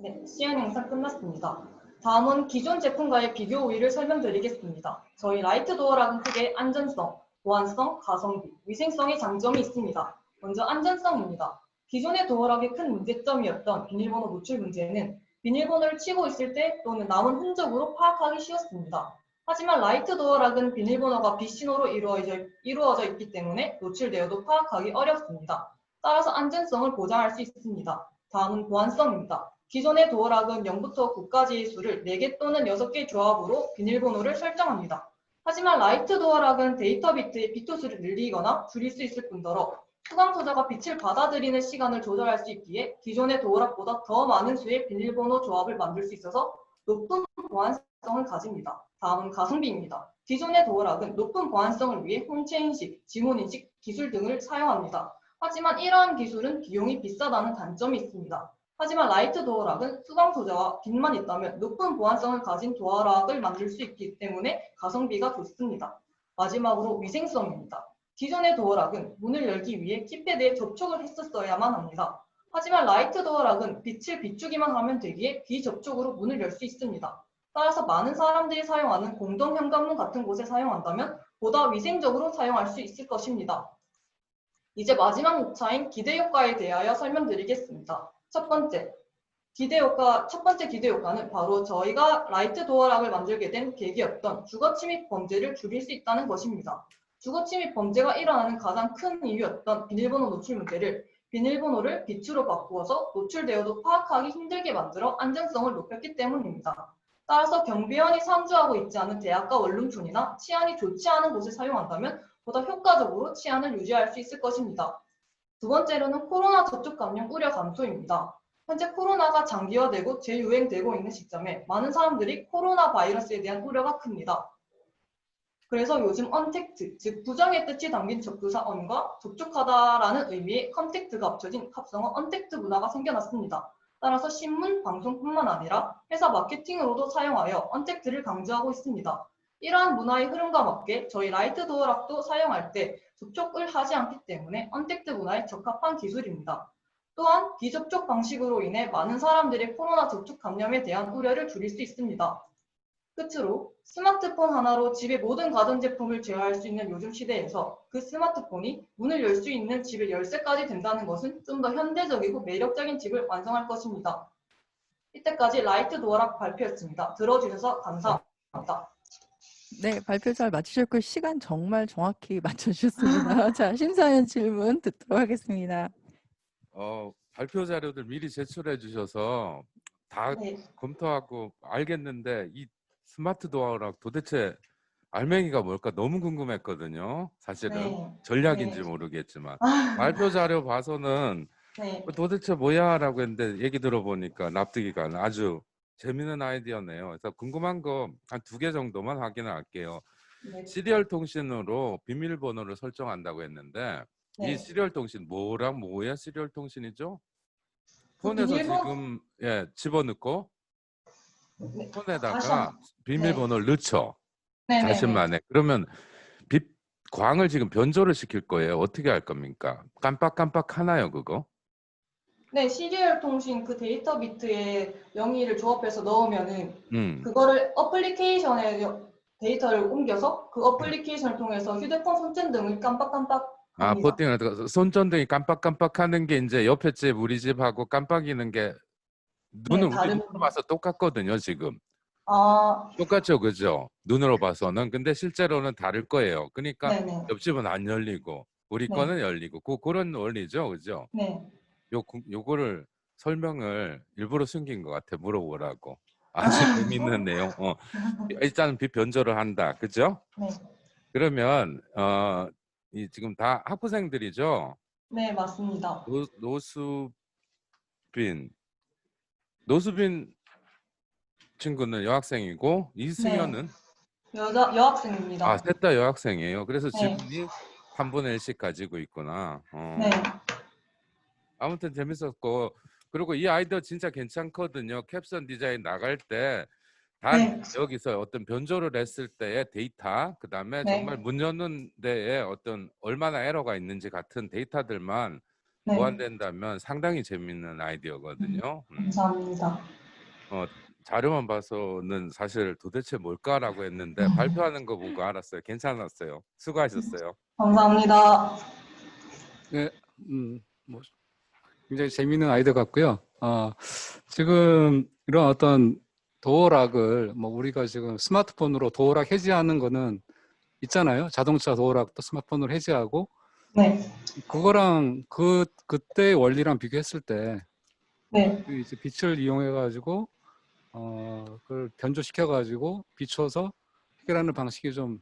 네, 시연 영상 끝났습니다. 다음은 기존 제품과의 비교 우위를 설명드리겠습니다. 저희 라이트 도어락은 크게 안전성, 보안성, 가성비, 위생성의 장점이 있습니다. 먼저 안전성입니다. 기존의 도어락의 큰 문제점이었던 비밀번호 노출 문제는 비밀번호를 치고 있을 때 또는 남은 흔적으로 파악하기 쉬웠습니다. 하지만 라이트 도어락은 비밀번호가 빛신호로 이루어져 있기 때문에 노출되어도 파악하기 어렵습니다. 따라서 안전성을 보장할 수 있습니다. 다음은 보안성입니다. 기존의 도어락은 0부터 9까지의 수를 4개 또는 6개의 조합으로 비밀번호를 설정합니다. 하지만 라이트 도어락은 데이터 비트의 비트수를 늘리거나 줄일 수 있을 뿐더러 수강 소자가 빛을 받아들이는 시간을 조절할 수 있기에 기존의 도어락보다 더 많은 수의 비밀번호 조합을 만들 수 있어서 높은 보안성을 가집니다. 다음은 가성비입니다. 기존의 도어락은 높은 보안성을 위해 홍채 인식, 지문 인식 기술 등을 사용합니다. 하지만 이러한 기술은 비용이 비싸다는 단점이 있습니다. 하지만 라이트 도어락은 수강 소재와 빛만 있다면 높은 보안성을 가진 도어락을 만들 수 있기 때문에 가성비가 좋습니다. 마지막으로 위생성입니다. 기존의 도어락은 문을 열기 위해 키패드에 접촉을 했었어야만 합니다. 하지만 라이트 도어락은 빛을 비추기만 하면 되기에 비접촉으로 문을 열 수 있습니다. 따라서 많은 사람들이 사용하는 공동 현관문 같은 곳에 사용한다면 보다 위생적으로 사용할 수 있을 것입니다. 이제 마지막 목차인 기대 효과에 대하여 설명드리겠습니다. 첫 번째 기대 효과는 바로 저희가 라이트 도어락을 만들게 된 계기였던 주거 침입 범죄를 줄일 수 있다는 것입니다. 주거 침입 범죄가 일어나는 가장 큰 이유였던 비밀번호 노출 문제를 비밀번호를 빛으로 바꾸어서 노출되어도 파악하기 힘들게 만들어 안전성을 높였기 때문입니다. 따라서 경비원이 상주하고 있지 않은 대학가 원룸촌이나 치안이 좋지 않은 곳에 사용한다면 보다 효과적으로 치안을 유지할 수 있을 것입니다. 두 번째로는 코로나 접촉 감염 우려 감소입니다. 현재 코로나가 장기화되고 재유행되고 있는 시점에 많은 사람들이 코로나 바이러스에 대한 우려가 큽니다. 그래서 요즘 언택트, 즉 부정의 뜻이 담긴 접두사 on과 접촉하다라는 의미의 컨택트가 합쳐진 합성어 언택트 문화가 생겨났습니다. 따라서 신문, 방송뿐만 아니라 회사 마케팅으로도 사용하여 언택트를 강조하고 있습니다. 이러한 문화의 흐름과 맞게 저희 라이트 도어락도 사용할 때 접촉을 하지 않기 때문에 언택트 문화에 적합한 기술입니다. 또한 비접촉 방식으로 인해 많은 사람들의 코로나 접촉 감염에 대한 우려를 줄일 수 있습니다. 끝으로 스마트폰 하나로 집의 모든 가전제품을 제어할 수 있는 요즘 시대에서 그 스마트폰이 문을 열 수 있는 집의 열쇠까지 된다는 것은 좀 더 현대적이고 매력적인 집을 완성할 것입니다. 이때까지 라이트 도어락 발표였습니다. 들어주셔서 감사합니다. 네, 발표 잘 마치셨고 시간 정말 정확히 맞춰주셨습니다. 자, 심사위원 질문 듣도록 하겠습니다. 발표 자료들 미리 제출해 주셔서 다 네. 검토하고 알겠는데 이 스마트 도어락 도대체 알맹이가 뭘까 너무 궁금했거든요. 사실은 네. 전략인지 네. 모르겠지만 발표 자료 봐서는 네. 도대체 뭐야 라고 했는데 얘기 들어보니까 납득이 가는 아주 재미있는 아이디어네요. 그래서 궁금한 거 한 2개 정도만 확인을 할게요. 네. 시리얼 통신으로 비밀번호를 설정한다고 했는데 네. 이 시리얼 통신 뭐랑 뭐야 시리얼 통신이죠? 그 폰에서 비밀번- 지금 집어넣고 네. 다시 폰에다가 한번. 비밀번호를 넣죠. 네네네. 자신만의. 그러면 빛 광을 지금 변조를 시킬 거예요. 어떻게 할 겁니까? 깜빡깜빡 하나요 그거? 네, 시리얼 통신 그 데이터 비트에 영의를 조합해서 넣으면은 음. 그거를 어플리케이션에 데이터를 옮겨서 그 어플리케이션을 통해서 휴대폰 손전등을 깜빡깜빡 아, 합니다. 버팅을 손전등이 깜빡깜빡하는 게 이제 옆에 집 우리 집하고 깜빡이는 게 눈은 우리 다른- 눈으로 봐서 똑같거든요 지금. 아, 똑같죠, 그죠? 눈으로 봐서는. 근데 실제로는 다를 거예요. 그러니까 네네. 옆집은 안 열리고 우리 네. 거는 열리고 그런 원리죠, 그죠? 네. 요거를 설명을 일부러 숨긴 것 같아 물어보라고. 아주 재밌는 내용. 일단은 빛 변조를 한다, 그죠? 네. 그러면 이 지금 다 학부생들이죠? 네, 맞습니다. 노수빈 친구는 여학생이고 네, 이승현은 여학생입니다. 셋 다 여학생이에요. 그래서 네, 지분이 3분의 1씩 가지고 있구나. 네, 아무튼 재밌었고, 그리고 이 아이디어 진짜 괜찮거든요. 캡션 디자인 나갈 때 단 네, 여기서 어떤 변조를 했을 때의 데이터, 그 다음에 정말 네, 문 여는 데에 어떤 얼마나 에러가 있는지 같은 데이터들만 네. 보완된다면 상당히 재밌는 아이디어거든요. 감사합니다. 자료만 봐서는 사실 도대체 뭘까라고 했는데 발표하는 거 보고 알았어요. 괜찮았어요. 수고하셨어요. 감사합니다. 네, 뭐 굉장히 재미있는 아이디어 같고요. 지금 이런 어떤 도어락을 뭐 우리가 지금 스마트폰으로 도어락 해지하는 거는 있잖아요. 자동차 도어락도 스마트폰으로 해지하고 네, 그거랑 그때 원리랑 비교했을 때 네, 이제 빛을 이용해 가지고 그걸 변조시켜 가지고 비춰서 해결하는 방식이 좀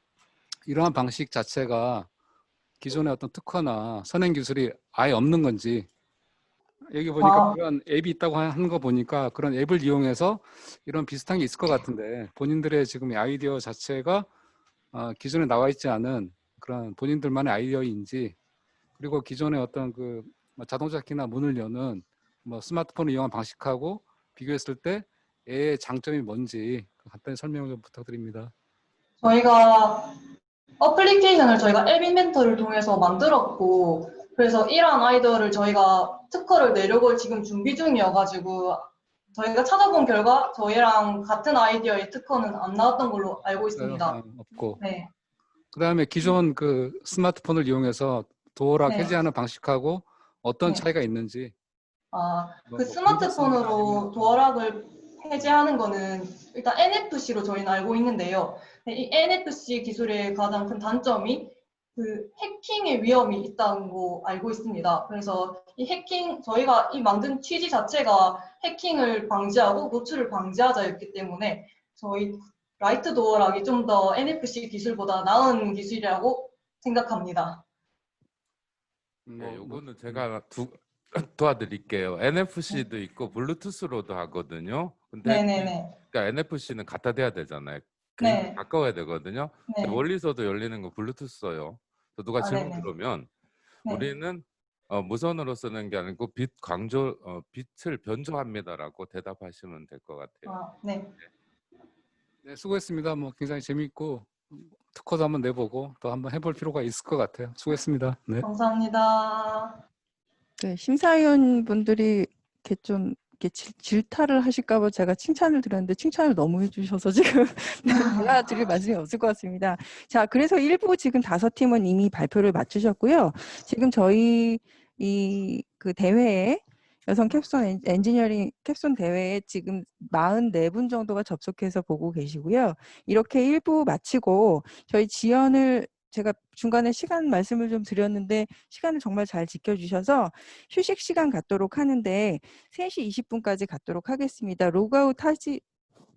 이러한 방식 자체가 기존의 어떤 특허나 선행 기술이 아예 없는 건지 여기 보니까 그런 앱이 있다고 하는 거 보니까 그런 앱을 이용해서 이런 비슷한 게 있을 것 같은데 본인들의 지금 이 아이디어 자체가 기존에 나와 있지 않은 그런 본인들만의 아이디어인지 그리고 기존의 어떤 그 자동차 키나 문을 여는 뭐 스마트폰을 이용한 방식하고 비교했을 때 얘의 장점이 뭔지 간단히 설명 좀 부탁드립니다. 저희가 어플리케이션을 저희가 앱 인벤터를 통해서 만들었고, 그래서 이러한 아이디어를 저희가 특허를 내려고 지금 준비 중이어가지고, 저희가 찾아본 결과 저희랑 같은 아이디어의 특허는 안 나왔던 걸로 알고 있습니다. 없고. 네, 그다음에 기존 그 스마트폰을 이용해서 도어락 네, 해제하는 방식하고 어떤 네. 차이가 있는지. 그 스마트폰으로 도어락을 해제하는 거는 일단 NFC로 저희는 알고 있는데요. 이 NFC 기술의 가장 큰 단점이 그 해킹의 위험이 있다는 거 알고 있습니다. 그래서 이 저희가 이 만든 취지 자체가 해킹을 방지하고 노출을 방지하자였기 때문에 저희 라이트 도어락이 좀 더 NFC 기술보다 나은 기술이라고 생각합니다. 네, 요거는 제가 도와드릴게요. NFC도 있고 블루투스로도 하거든요. 근데 네네네. 그러니까 NFC는 갖다 대야 되잖아요. 네. 가까워야 되거든요. 네. 멀리서도 열리는 거 블루투스예요. 또 누가 질문 네네. 들어오면 네. 우리는 무선으로 쓰는 게 아니고 빛을 변조합니다라고 대답하시면 될 것 같아요. 네. 네, 수고했습니다. 뭐 굉장히 재미있고 특허도 한번 내보고 또 한번 해볼 필요가 있을 것 같아요. 수고했습니다. 네. 감사합니다. 네, 심사위원 분들이 이렇게 좀 이렇게 질타를 하실까봐 제가 칭찬을 드렸는데 칭찬을 너무 해주셔서 지금 제가 드릴 말씀이 없을 것 같습니다. 자, 그래서 1부 지금 5팀은 이미 발표를 마치셨고요. 지금 저희 그 대회에 여성 캡스톤 엔지니어링 캡스톤 대회에 지금 44분 정도가 접속해서 보고 계시고요. 이렇게 1부 마치고 저희 지연을 제가 중간에 시간 말씀을 좀 드렸는데 시간을 정말 잘 지켜주셔서 휴식 시간 갖도록 하는데 3시 20분까지 갖도록 하겠습니다. 로그아웃 하지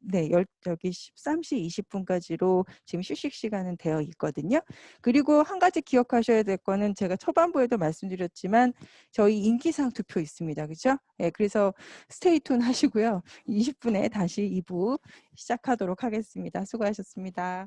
네, 여기 13시 20분까지로 지금 휴식 시간은 되어 있거든요. 그리고 한 가지 기억하셔야 될 거는 제가 초반부에도 말씀드렸지만 저희 인기상 투표 있습니다. 그렇죠? 네, 그래서 스테이 튠 하시고요. 20분에 다시 2부 시작하도록 하겠습니다. 수고하셨습니다.